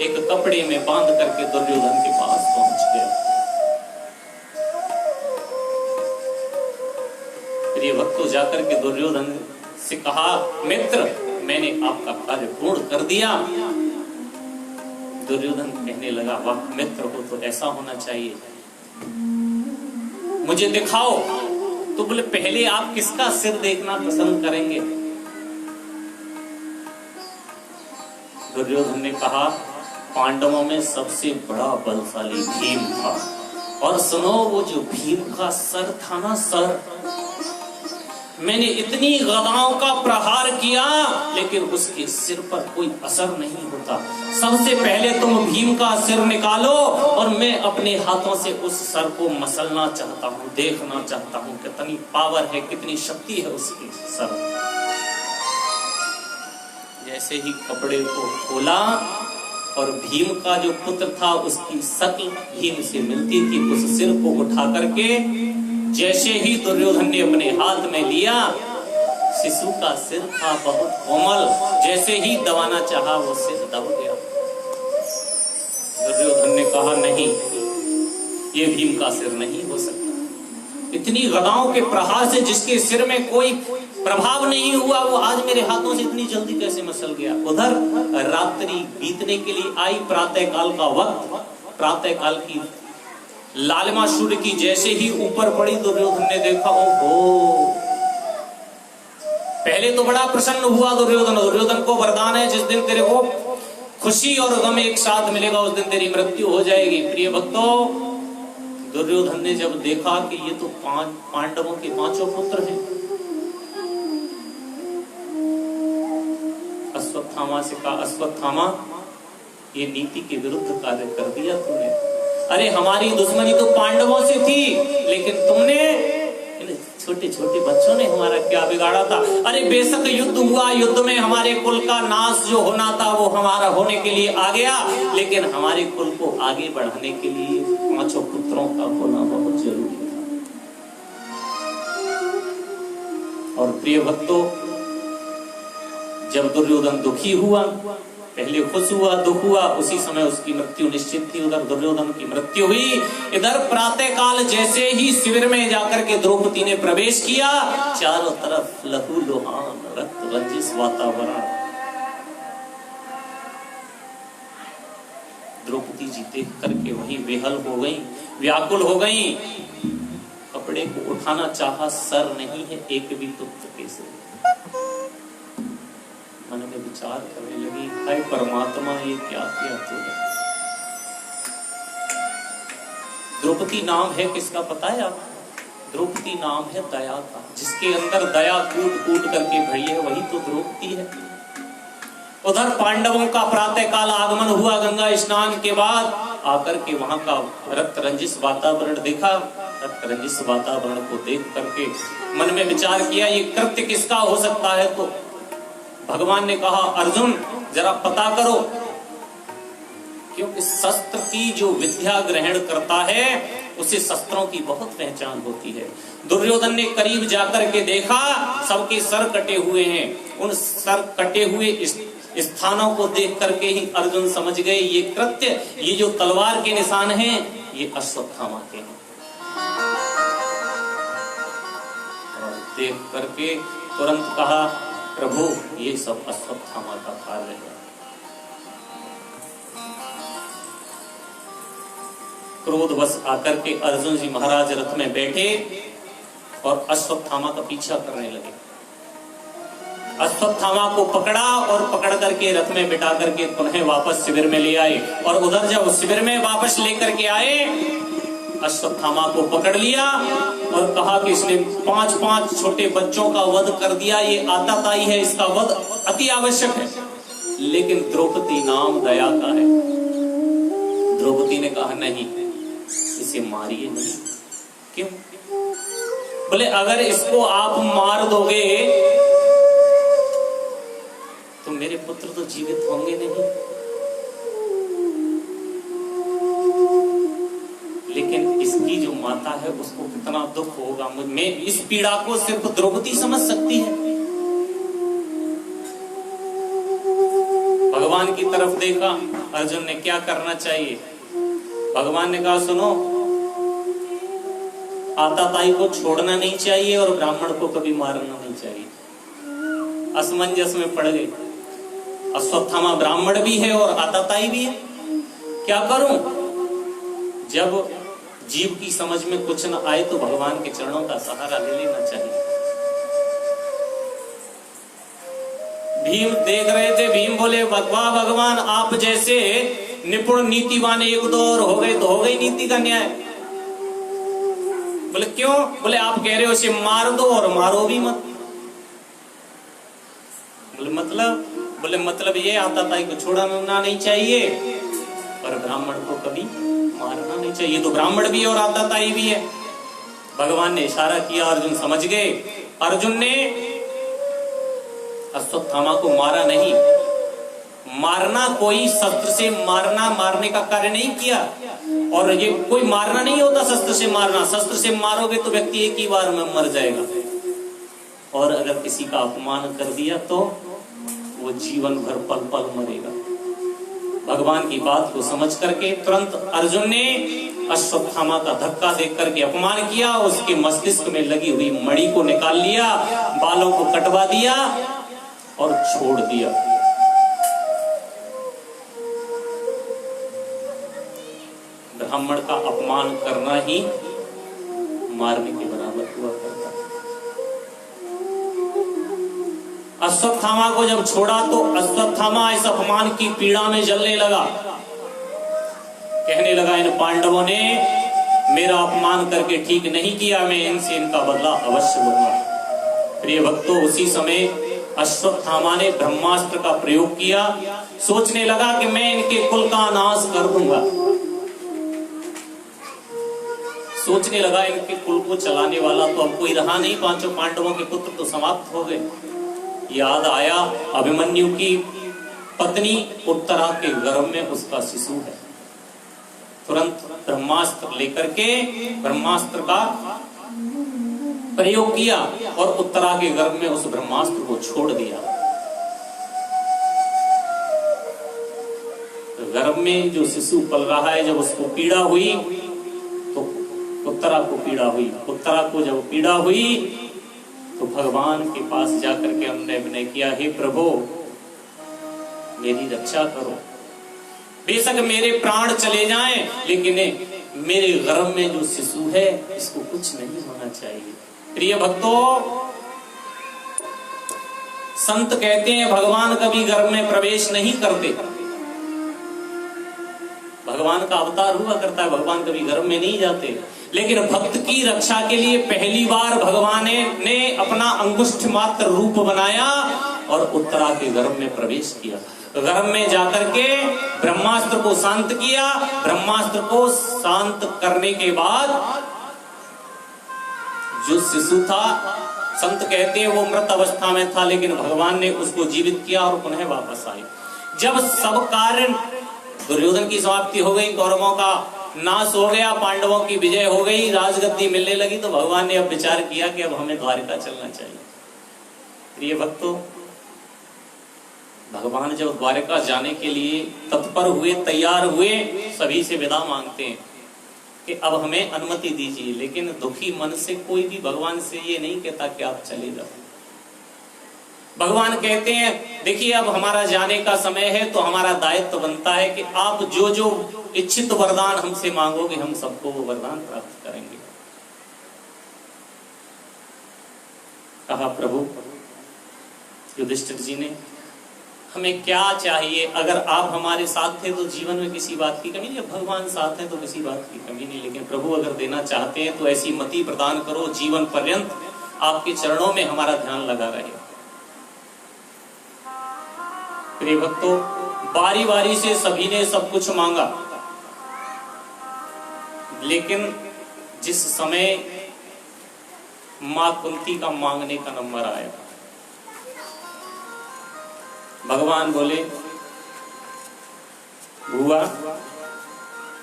Speaker 1: एक कपड़े में बांध करके दुर्योधन के पास पहुंच गया। प्रिय भक्तों, जाकर के दुर्योधन से कहा, मित्र मैंने आपका कार्य पूर्ण कर दिया। दुर्योधन कहने लगा, वाह मित्र हो तो ऐसा होना चाहिए, मुझे दिखाओ। तो बोले पहले आप किसका सिर देखना पसंद करेंगे? दुर्योधन ने कहा, पांडवों में सबसे बड़ा बलशाली भीम था, और सुनो वो जो भीम का सर था ना, सर, मैंने इतनी गदाओं का प्रहार किया लेकिन उसके सिर पर कोई असर नहीं होता। सबसे पहले तुम भीम का सिर निकालो और मैं अपने हाथों से उस सर को मसलना चाहता हूँ, देखना चाहता हूँ कितनी पावर है, कितनी शक्ति है उसकी सर। जैसे ही कपड़े को खोला और भीम का जो पुत्र था उसकी शक्ल भीम से मिलती थी, उस सिर को उठा करके जैसे ही दुर्योधन ने अपने हाथ में लिया, शिशु का सिर था बहुत कोमल, जैसे ही दबाना चाहा वो सिर दब गया। दुर्योधन ने कहा, नहीं, ये भीम का सिर नहीं हो सकता। इतनी गदाओं के प्रहार से जिसके सिर में कोई प्रभाव नहीं हुआ, वो आज मेरे हाथों से इतनी जल्दी कैसे मसल गया। उधर रात्रि बीतने के लिए आई, प्रातः काल का वक्त, प्रातः काल की लालिमा सूर्य की जैसे ही ऊपर पड़ी, दुर्योधन ने देखा, ओहो। पहले तो बड़ा प्रसन्न हुआ दुर्योधन। दुर्योधन को वरदान है, जिस दिन तेरे को खुशी और गम एक साथ मिलेगा उस दिन तेरी मृत्यु हो जाएगी। प्रिय भक्तों, दुर्योधन ने जब देखा कि ये तो पांडवों के पांचों पुत्र हैं, अश्वत्थामा से कहा, अश्वत्थामा ये नीति के विरुद्ध कार्य कर दिया तूने। अरे हमारी दुश्मनी तो पांडवों से थी, लेकिन तुमने छोटे छोटे बच्चों ने हमारा क्या बिगाड़ा था। अरे बेशक युद्ध हुआ, युद्ध में हमारे कुल का नाश जो होना था वो हमारा होने के लिए आ गया, लेकिन हमारे कुल को आगे बढ़ाने के लिए पांचों पुत्रों का होना बहुत जरूरी था। और प्रिय भक्तों, जब दुर्योधन दुखी हुआ, पहले खुश हुआ, दुख हुआ, उसी समय उसकी मृत्यु निश्चित थी। उधर दुर्योधन की मृत्यु हुई। इधर प्रातः काल जैसे ही शिविर में जाकर के द्रौपदी ने प्रवेश किया, चारों तरफ लहू लुहान रक्त रंजिश वातावरण। द्रौपदी जी देख करके वही बेहल हो गई, व्याकुल हो गई। कपड़े को उठाना चाहा, सर नहीं है एक भी पुत्र के सिर। मन में विचार करने लगी, हाय परमात्मा, ये क्या किया तूने। द्रौपदी नाम है किसका पता है आप? द्रौपदी नाम है दया का। जिसके अंदर दया कूट कूट करके भरी है वही तो द्रौपदी है। उधर पांडवों का प्रातः काल आगमन हुआ गंगा स्नान के बाद। आकर के वहां का रक्त रंजिश वातावरण देखा। रक्त रंजिश वातावरण को देख करके मन में विचार किया, ये कृत्य किसका हो सकता है। तो भगवान ने कहा, अर्जुन जरा पता करो, क्योंकि शस्त्र की जो विद्या ग्रहण करता है उसे शस्त्रों की बहुत पहचान होती है। दुर्योधन ने करीब जाकर के देखा, सबके सर कटे हुए हैं। उन सर कटे हुए स्थानों को देख करके ही अर्जुन समझ गए ये कृत्य, ये जो तलवार के निशान हैं, ये अश्वत्थामा के हैं। और देख करके तुरंत कहा, प्रभु ये सब अश्वत्थामा का कार्य है। क्रोधवश आकर के अर्जुन जी महाराज रथ में बैठे और अश्वत्थामा का पीछा करने लगे। अश्वत्थामा को पकड़ा और पकड़ करके रथ में बिठा करके पुनः वापस शिविर में ले आए। और उधर जब शिविर में वापस लेकर के आए, अश्वत्थामा को पकड़ लिया और कहा कि इसने 5 छोटे बच्चों का वध कर दिया, ये आताताई है, इसका वध अति आवश्यक है। लेकिन द्रौपदी नाम दया का है। द्रौपदी ने कहा नहीं, इसे मारिए नहीं। क्यों? बोले अगर इसको आप मार दोगे तो मेरे पुत्र तो जीवित होंगे नहीं। लेकिन इसकी जो माता है उसको कितना दुख होगा। मैं इस पीड़ा को सिर्फ द्रौपदी समझ सकती है। भगवान की तरफ देखा, अर्जुन ने क्या करना चाहिए? भगवान ने कहा सुनो, आताताई को छोड़ना नहीं चाहिए और ब्राह्मण को कभी मारना नहीं चाहिए। असमंजस में पड़ गए। अश्वत्थामा ब्राह्मण भी है और आताताई भी है, क्या करूं? जब जीव की समझ में कुछ न आए तो भगवान के चरणों का सहारा ले लेना चाहिए। भीम देख रहे थे, भीम बोले वाह भगवान, आप जैसे निपुण नीतिवान एक दो और हो गए तो हो गई नीति का न्याय। बोले क्यों? बोले आप कह रहे हो इसे मार दो और मारो भी मत। बोले मतलब? बोले मतलब ये आताताई को छोड़ना नहीं चाहिए और ब्राह्मण को कभी मारना नहीं चाहिए। तो ब्राह्मण भी है और आताताई भी है। भगवान ने इशारा किया, अर्जुन समझ गए। अर्जुन ने अश्वत्थामा को मारा नहीं। मारना कोई शस्त्र से मारने का कार्य नहीं किया। और ये कोई मारना नहीं होता शस्त्र से मारना। शस्त्र से मारोगे तो व्यक्ति एक ही बार में मर जाएगा, और अगर किसी का अपमान कर दिया तो वो जीवन भर पल पल मरेगा। भगवान की बात को समझ करके तुरंत अर्जुन ने अश्वत्थामा का धक्का देख करके अपमान किया। उसके मस्तिष्क में लगी हुई मणि को निकाल लिया, बालों को कटवा दिया और छोड़ दिया। ब्राह्मण का अपमान करना ही मारने के बराबर हुआ करता। अश्वत्थामा को जब छोड़ा तो अश्वत्थामा इस अपमान की पीड़ा में जलने लगा। कहने लगा इन पांडवों ने मेरा अपमान करके ठीक नहीं किया, मैं इनसे इनका बदला अवश्य लूंगा। प्रिय भक्तों, उसी समय अश्वत्थामा ने ब्रह्मास्त्र का प्रयोग किया। सोचने लगा कि मैं इनके कुल का नाश कर दूंगा। सोचने लगा इनके कुल को चलाने वाला तो अब कोई रहा नहीं, 5 पांडवों के पुत्र तो समाप्त हो गए। याद आया अभिमन्यु की पत्नी उत्तरा के गर्भ में उसका शिशु है। तुरंत ब्रह्मास्त्र लेकर के ब्रह्मास्त्र का प्रयोग किया और उत्तरा के गर्भ में उस ब्रह्मास्त्र को छोड़ दिया। गर्भ में जो शिशु पल रहा है, जब उसको पीड़ा हुई तो उत्तरा को पीड़ा हुई। उत्तरा को जब पीड़ा हुई तो भगवान के पास जाकर के हमने विनय किया, हे प्रभु मेरी रक्षा करो। बेशक मेरे प्राण चले जाएं, लेकिन मेरे गर्भ में जो शिशु है इसको कुछ नहीं होना चाहिए। प्रिय भक्तों, संत कहते हैं भगवान कभी गर्भ में प्रवेश नहीं करते। भगवान का अवतार हुआ करता है, भगवान कभी गर्भ में नहीं जाते। लेकिन भक्त की रक्षा के लिए पहली बार भगवान ने अपना अंगुष्ठ मात्र रूप बनाया और उत्तरा के गर्भ में प्रवेश किया। गर्भ में जाकर के ब्रह्मास्त्र को शांत किया। ब्रह्मास्त्र को शांत करने के बाद जो शिशु था, संत कहते हैं वो मृत अवस्था में था, लेकिन भगवान ने उसको जीवित किया और पुनः वापस आए। जब सब कार्य दुर्योधन की समाप्ति हो गई, कौरवों का नाश हो गया, पांडवों की विजय हो गई, राजगद्दी मिलने लगी, तो भगवान ने अब विचार किया कि अब हमें द्वारिका चलना चाहिए। प्रिय भक्तों, भगवान जब द्वारिका जाने के लिए तत्पर हुए, तैयार हुए, सभी से विदा मांगते हैं कि अब हमें अनुमति दीजिए। लेकिन दुखी मन से कोई भी भगवान से ये नहीं कहता कि आप चले जाओ। भगवान कहते हैं देखिए अब हमारा जाने का समय है, तो हमारा दायित्व बनता है कि आप जो जो इच्छित वरदान हमसे मांगोगे हम सबको वो वरदान प्राप्त करेंगे। कहा प्रभु युधिष्ठिर जी ने, हमें क्या चाहिए? अगर आप हमारे साथ थे तो जीवन में किसी बात की कमी नहीं, भगवान साथ है तो किसी बात की कमी नहीं, लेकिन प्रभु अगर देना चाहते हैं तो ऐसी मति प्रदान करो जीवन पर्यंत आपके चरणों में हमारा ध्यान लगा रहे। प्रिय भक्तों, बारी बारी से सभी ने सब कुछ मांगा, लेकिन जिस समय मां कुंती का मांगने का नंबर आया, भगवान बोले, बुआ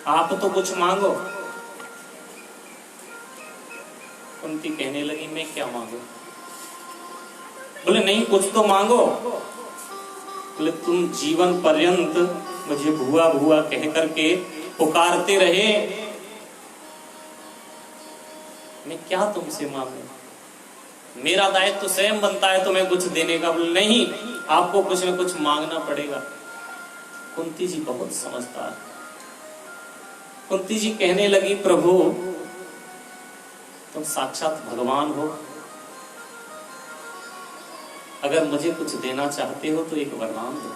Speaker 1: आप तो कुछ मांगो। कुंती कहने लगी, मैं क्या मांगू? बोले नहीं, कुछ तो मांगो। बोले तुम जीवन पर्यंत मुझे बुआ बुआ कह करके पुकारते रहे, मैं क्या तुमसे मांगू? मेरा दायित्व तो स्वयं बनता है तुम्हें कुछ देने का। बोले नहीं, आपको कुछ न कुछ मांगना पड़ेगा। कुंती जी बहुत समझदार। कुंती जी कहने लगी, प्रभु तुम साक्षात भगवान हो, अगर मुझे कुछ देना चाहते हो तो एक वरदान दो।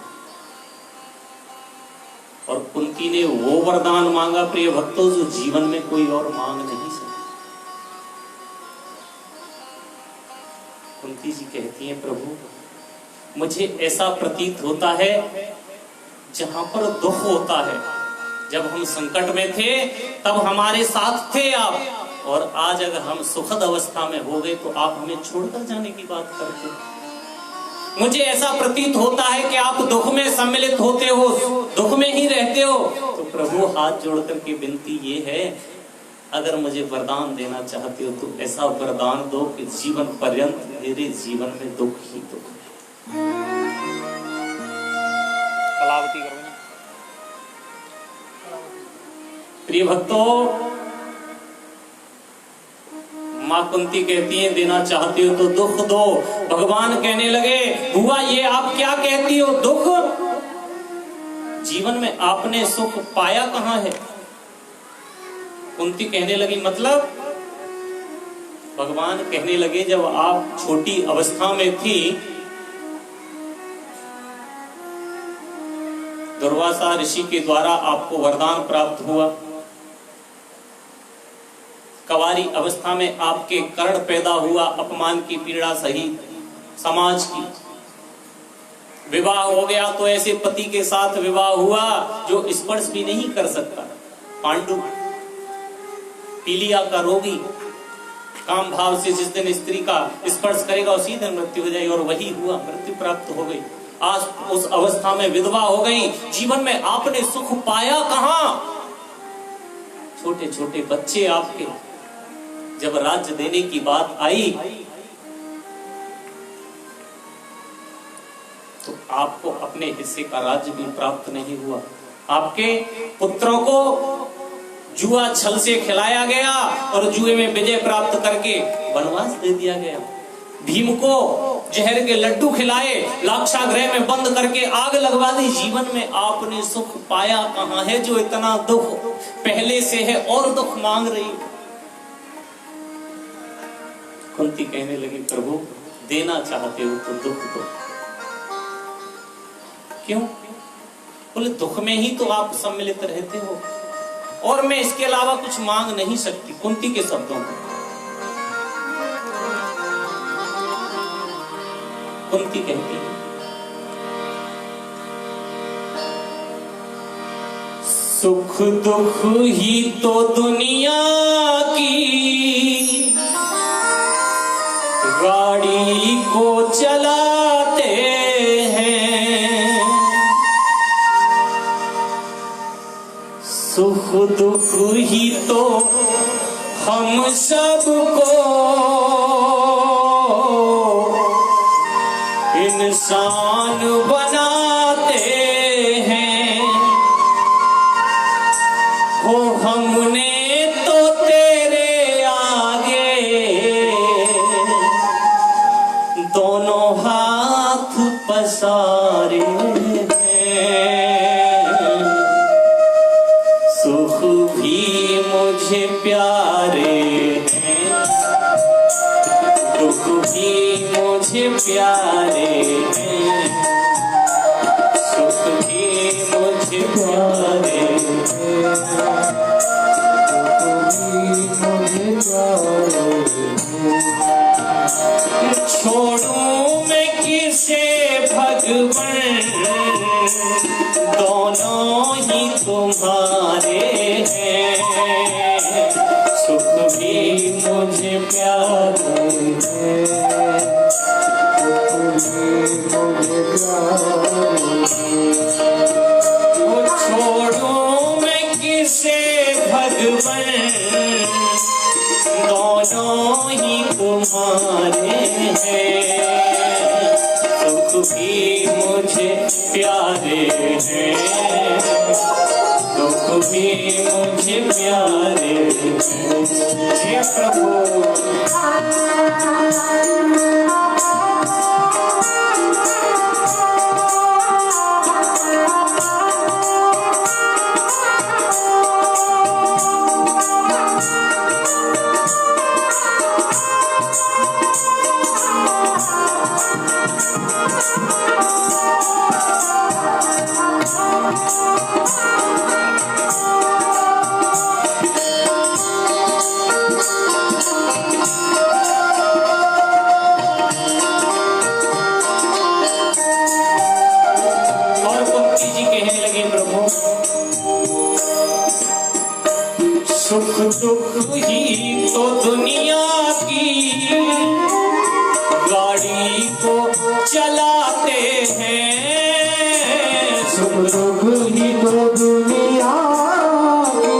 Speaker 1: और कुंती ने वो वरदान मांगा प्रिय भक्तों, जो जीवन में कोई और मांग नहीं सकता। कुंती जी कहती हैं, प्रभु मुझे ऐसा प्रतीत होता है जहां पर दुख होता है, जब हम संकट में थे तब हमारे साथ थे आप, और आज अगर हम सुखद अवस्था में हो गए तो आप हमें छोड़कर जाने की बात करते हो। मुझे ऐसा प्रतीत होता है कि आप दुख में सम्मिलित होते हो, दुख में ही रहते हो। तो प्रभु हाथ जोड़कर की विनती ये है, अगर मुझे वरदान देना चाहते हो तो ऐसा वरदान दो कि जीवन पर्यंत मेरे जीवन में दुख ही दुख।
Speaker 3: कलावती करो।
Speaker 1: प्रिय भक्तों, मां कुंती कहती है, देना चाहते हो तो दुख दो। भगवान कहने लगे, बुआ ये आप क्या कहती हो? दुख? जीवन में आपने सुख पाया कहां है? कुंती कहने लगी, मतलब? भगवान कहने लगे, जब आप छोटी अवस्था में थी, दुर्वासा ऋषि के द्वारा आपको वरदान प्राप्त हुआ। कवारी अवस्था में आपके कर्ण पैदा हुआ, अपमान की पीड़ा सही समाज की। विवाह हो गया तो ऐसे पति के साथ विवाह हुआ जो स्पर्श भी नहीं कर सकता। पांडु पीलिया का रोगी, काम भाव से जिस दिन स्त्री का स्पर्श करेगा उसी दिन मृत्यु हो जाएगी, और वही हुआ, मृत्यु प्राप्त हो गई। आज उस अवस्था में विधवा हो गई। जीवन में आपने सुख पाया कहां? छोटे छोटे बच्चे आपके, जब राज्य देने की बात आई तो आपको अपने हिस्से का राज्य भी प्राप्त नहीं हुआ। आपके पुत्रों को जुआ छल से खिलाया गया और जुए में विजय प्राप्त करके वनवास दे दिया गया। भीम को जहर के लड्डू खिलाए, लाक्षागृह में बंद करके आग लगवा दी। जीवन में आपने सुख पाया कहां है जो इतना दुख पहले से है और दुख मांग रही? कुंती कहने लगी, प्रभु देना चाहते हो तो दुख दो। क्यों? बोले दुख में ही तो आप सम्मिलित रहते हो और मैं इसके अलावा कुछ मांग नहीं सकती। कुंती के शब्दों में कुंती कहती है, सुख दुख ही तो दुनिया की गाड़ी को चलाते हैं, सुख दुख ही तो हम सबको इंसान बनाते हैं। हो हमने तो तेरे आगे दोनों हाथ पसारे हैं, सुख भी मुझे प्यारे हैं, दुख भी मुझे प्यारे छोड़ूं मैं किसे भगवन, दोनों ही तुम्हारे हैं। सुख भी मुझे प्यारे हैं, छोड़ूं मैं किसे भगवन, दोनों ही तुम्हारे हैं। सुख भी मुझे प्यारे हैं, दुख भी मुझे प्यारे हैं। हे प्रभु सुख दुख ही तो दुनिया की गाड़ी को चलाते हैं। सुख दुख ही तो दुनिया की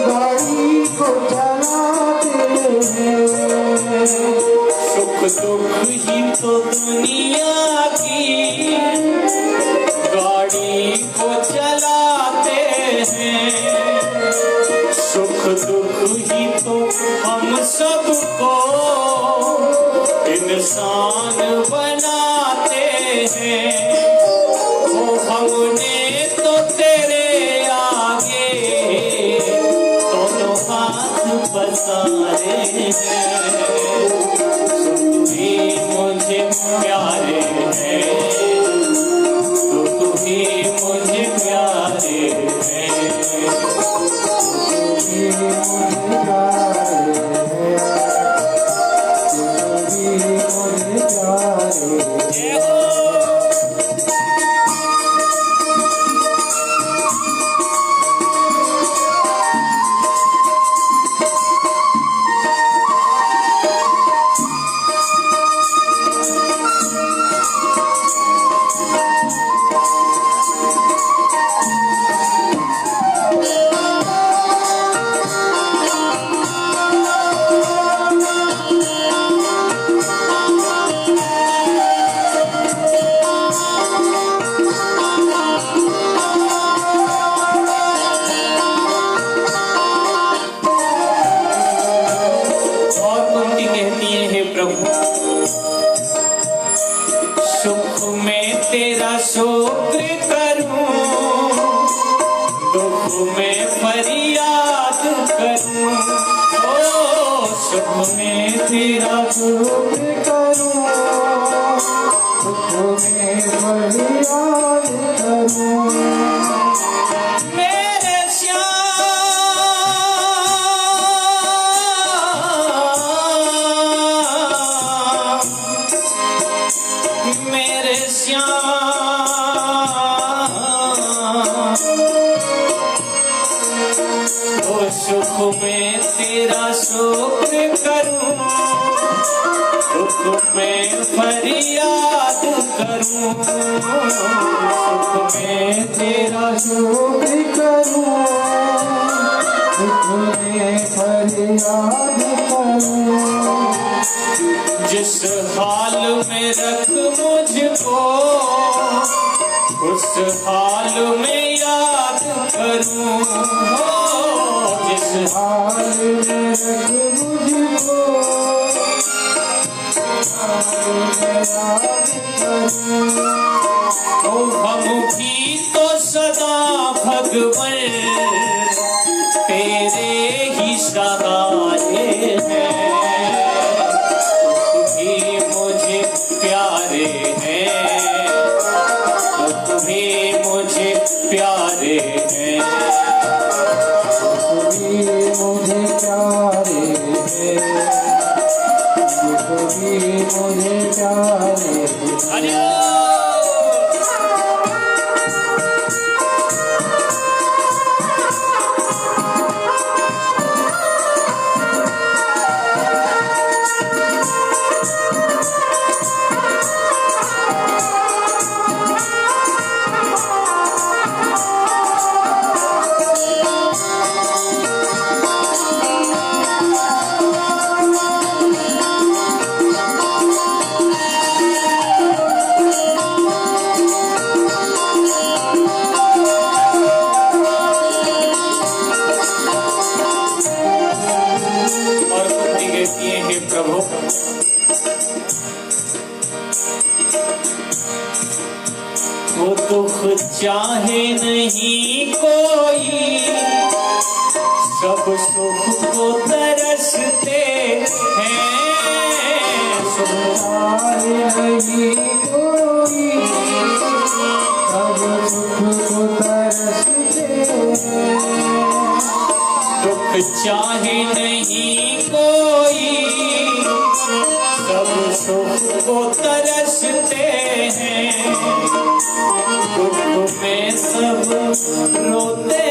Speaker 1: गाड़ी को चलाते हैं। सुख दुख ही तो दुनिया की गाड़ी को चलाते हैं। सुख दुख ही तो हम सबको इंसान बनाते हैं। वो हमने तो तेरे आगे दोनों हाथ पसारे हैं। सुख भी मुझे प्यारे हैं, दुख भी मुझे प्यारे हैं। सुख में तेरा शुक्र करूं, दुख में फरियाद करूं। ओ सुख में तेरा शुक्र करूं, दुख में फरियाद करूं। मेरे ओ सुख में तेरा शुक्र करूं, दुख में फरियाद करूं। सुख में तेरा शुक्र करूं, दुख में फरियाद करूं। जिस हाल में रख मुझको, उस हाल में याद करूं। जिस हाल में रख मुझको, याद करूं। ओ हम भी तो सदा भगवन तेरे ही सहारे हैं। मुझे प्यारे हैं, तुम्हें मुझे प्यारे हैं।
Speaker 4: भी मुझे प्यारे हैं, भी मुझे प्यारे हैं।
Speaker 1: वो दुख चाहे नहीं कोई, सब सुख को तरसते हैं।
Speaker 4: सुख चाहे नहीं कोई, सब सुख को तरसते हैं।
Speaker 1: दुख चाहे नहीं कोई, सब सुख को तरसते हैं। दुख में सब रोते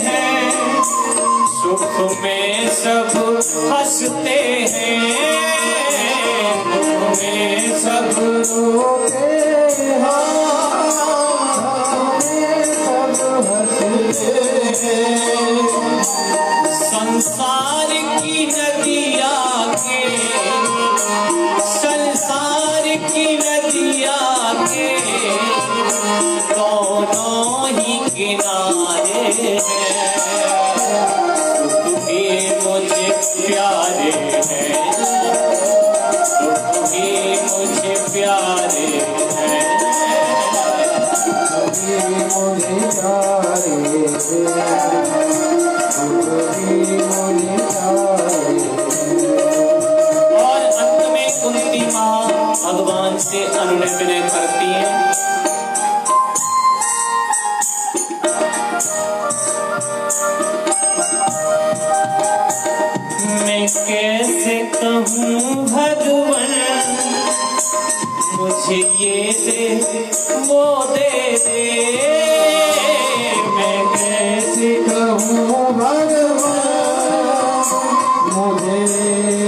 Speaker 1: हैं, सुख में सब हंसते हैं। दुख में सब
Speaker 4: रोते हैं, सब हंसते हैं।
Speaker 1: संसार की नदिया के, संसार की नदिया के दोनों ही किनारे हैं। दुख भी मुझे प्यारे हैं, दुख भी मुझे प्यारे हैं।
Speaker 4: मुझे प्यारे हैं, मुझे प्यारे हैं।
Speaker 1: और अंत में कुंती माँ भगवान से अनुनय विनय करती हैं। मैं कैसे कहूँ भगवान, मुझे ये दे वो दे दे। मैं कैसे
Speaker 4: कहूँ भगवान, मुझे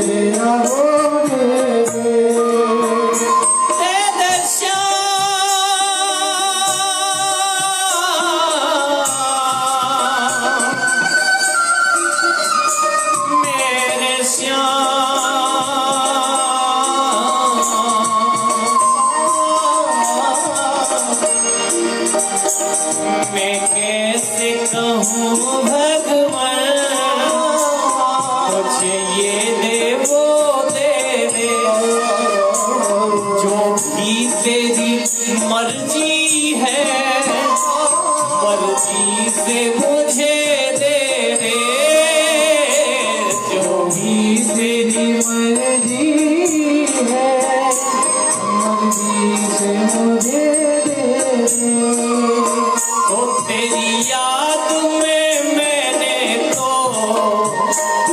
Speaker 4: देना वो दे दे।
Speaker 1: दे श्याम मेरे श्याम। मैं कैसे कहूँ भगवान, मुझे ये दे वो दे दे। जो भी तेरी मर्जी है, मर्जी से मुझे दे दे। जो भी तेरी
Speaker 4: मर्जी है, मर्जी से मुझे दे दे।
Speaker 1: वो तेरी याद में मैंने तो,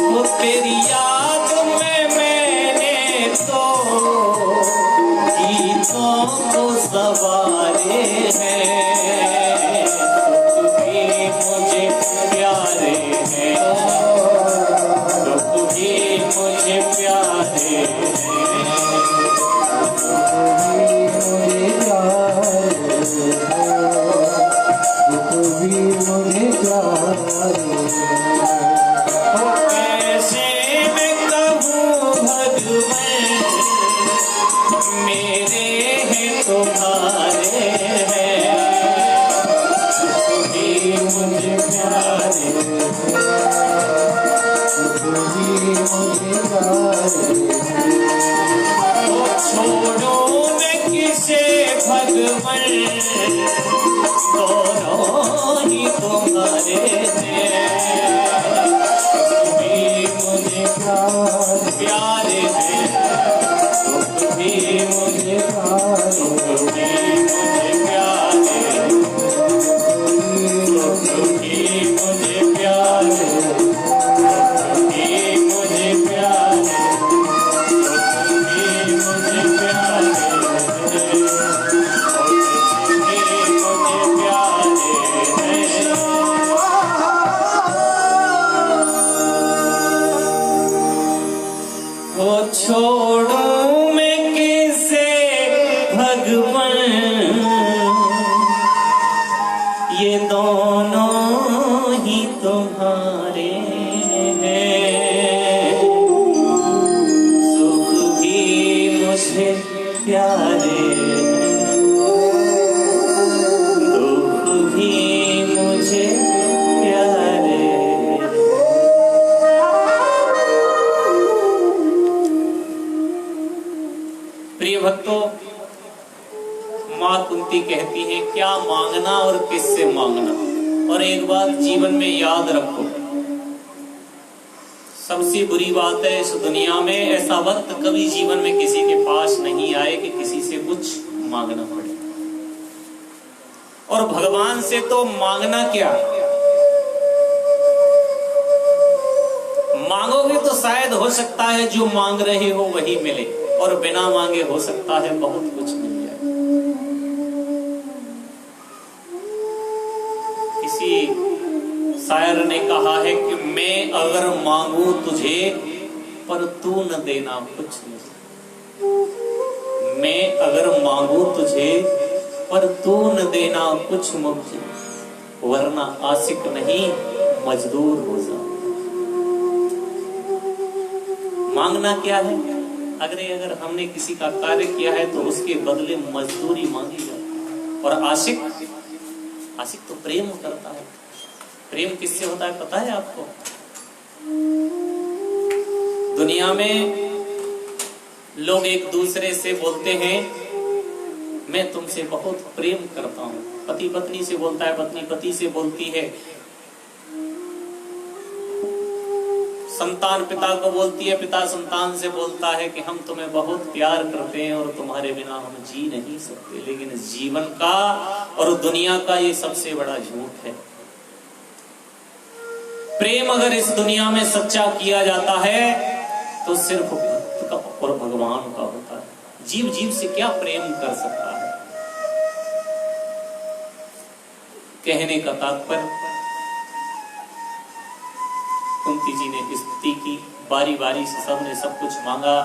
Speaker 1: वो तेरी याद में मैंने तो गीतों को सवारे हैं। दुख भी मुझे प्यारे हैं, दुख भी मुझे प्यारे हैं।
Speaker 4: मुझे प्यारे हैं, भी मुझे प्यारे हैं।
Speaker 1: कैसे मैं कहूँ भगवान, मेरे हैं तुम्हारे हैं। भी मुझे प्यारे हैं,
Speaker 4: भी मुझे प्यारे हैं।
Speaker 1: ओ छोड़ो मैं किसे भगवान, दोनों ही तुम्हारे हैं। भी मुझे प्यारे हैं, तुम भी मुझे
Speaker 4: प्यारे
Speaker 1: तुम भी मुझे प्यारे, तुम तुम्हारे हैं, सुख भी मुझे प्यारे हैं, दुख भी मुझे प्यारे हैं। प्रिय भक्तों, माँ कुंती कहती हैं क्या मांगना और किससे मांगना। और एक बात जीवन में याद रखो, सबसे बुरी बात है इस दुनिया में ऐसा वक्त कभी जीवन में किसी के पास नहीं आए कि किसी से कुछ मांगना पड़े। और भगवान से तो मांगना क्या, मांगोगे तो शायद हो सकता है जो मांग रहे हो वही मिले, और बिना मांगे हो सकता है बहुत कुछ मिल जाए। किसी शायर ने कहा है कि मैं अगर मांगू तुझे पर तू न देना कुछ मुझे, मैं अगर मांगू तुझे पर तू न देना कुछ मुझे, वरना आशिक नहीं मजदूर हो जा। मांगना क्या है, अगर हमने किसी का कार्य किया है तो उसके बदले मजदूरी मांगी जाए। और आशिक तो प्रेम करता है। प्रेम किससे होता है पता है आपको? दुनिया में लोग एक दूसरे से बोलते हैं मैं तुमसे बहुत प्रेम करता हूं। पति पत्नी से बोलता है, पत्नी पति से बोलती है, संतान पिता को बोलती है, पिता संतान से बोलता है कि हम तुम्हें बहुत प्यार करते हैं और तुम्हारे बिना हम जी नहीं सकते। लेकिन जीवन का और दुनिया का ये सबसे बड़ा झूठ है। प्रेम अगर इस दुनिया में सच्चा किया जाता है तो सिर्फ भक्त का और भगवान का होता है। जीव जीव से क्या प्रेम कर सकता है? कहने का तात्पर्य, कुंती जी ने स्तुति की, बारी बारी से सबने सब कुछ मांगा,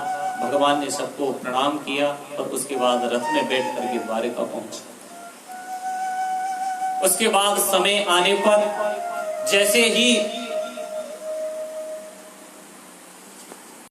Speaker 1: भगवान ने सबको प्रणाम किया और उसके बाद रथ में बैठ करके द्वारिका पहुंचे। उसके बाद समय आने पर जैसे ही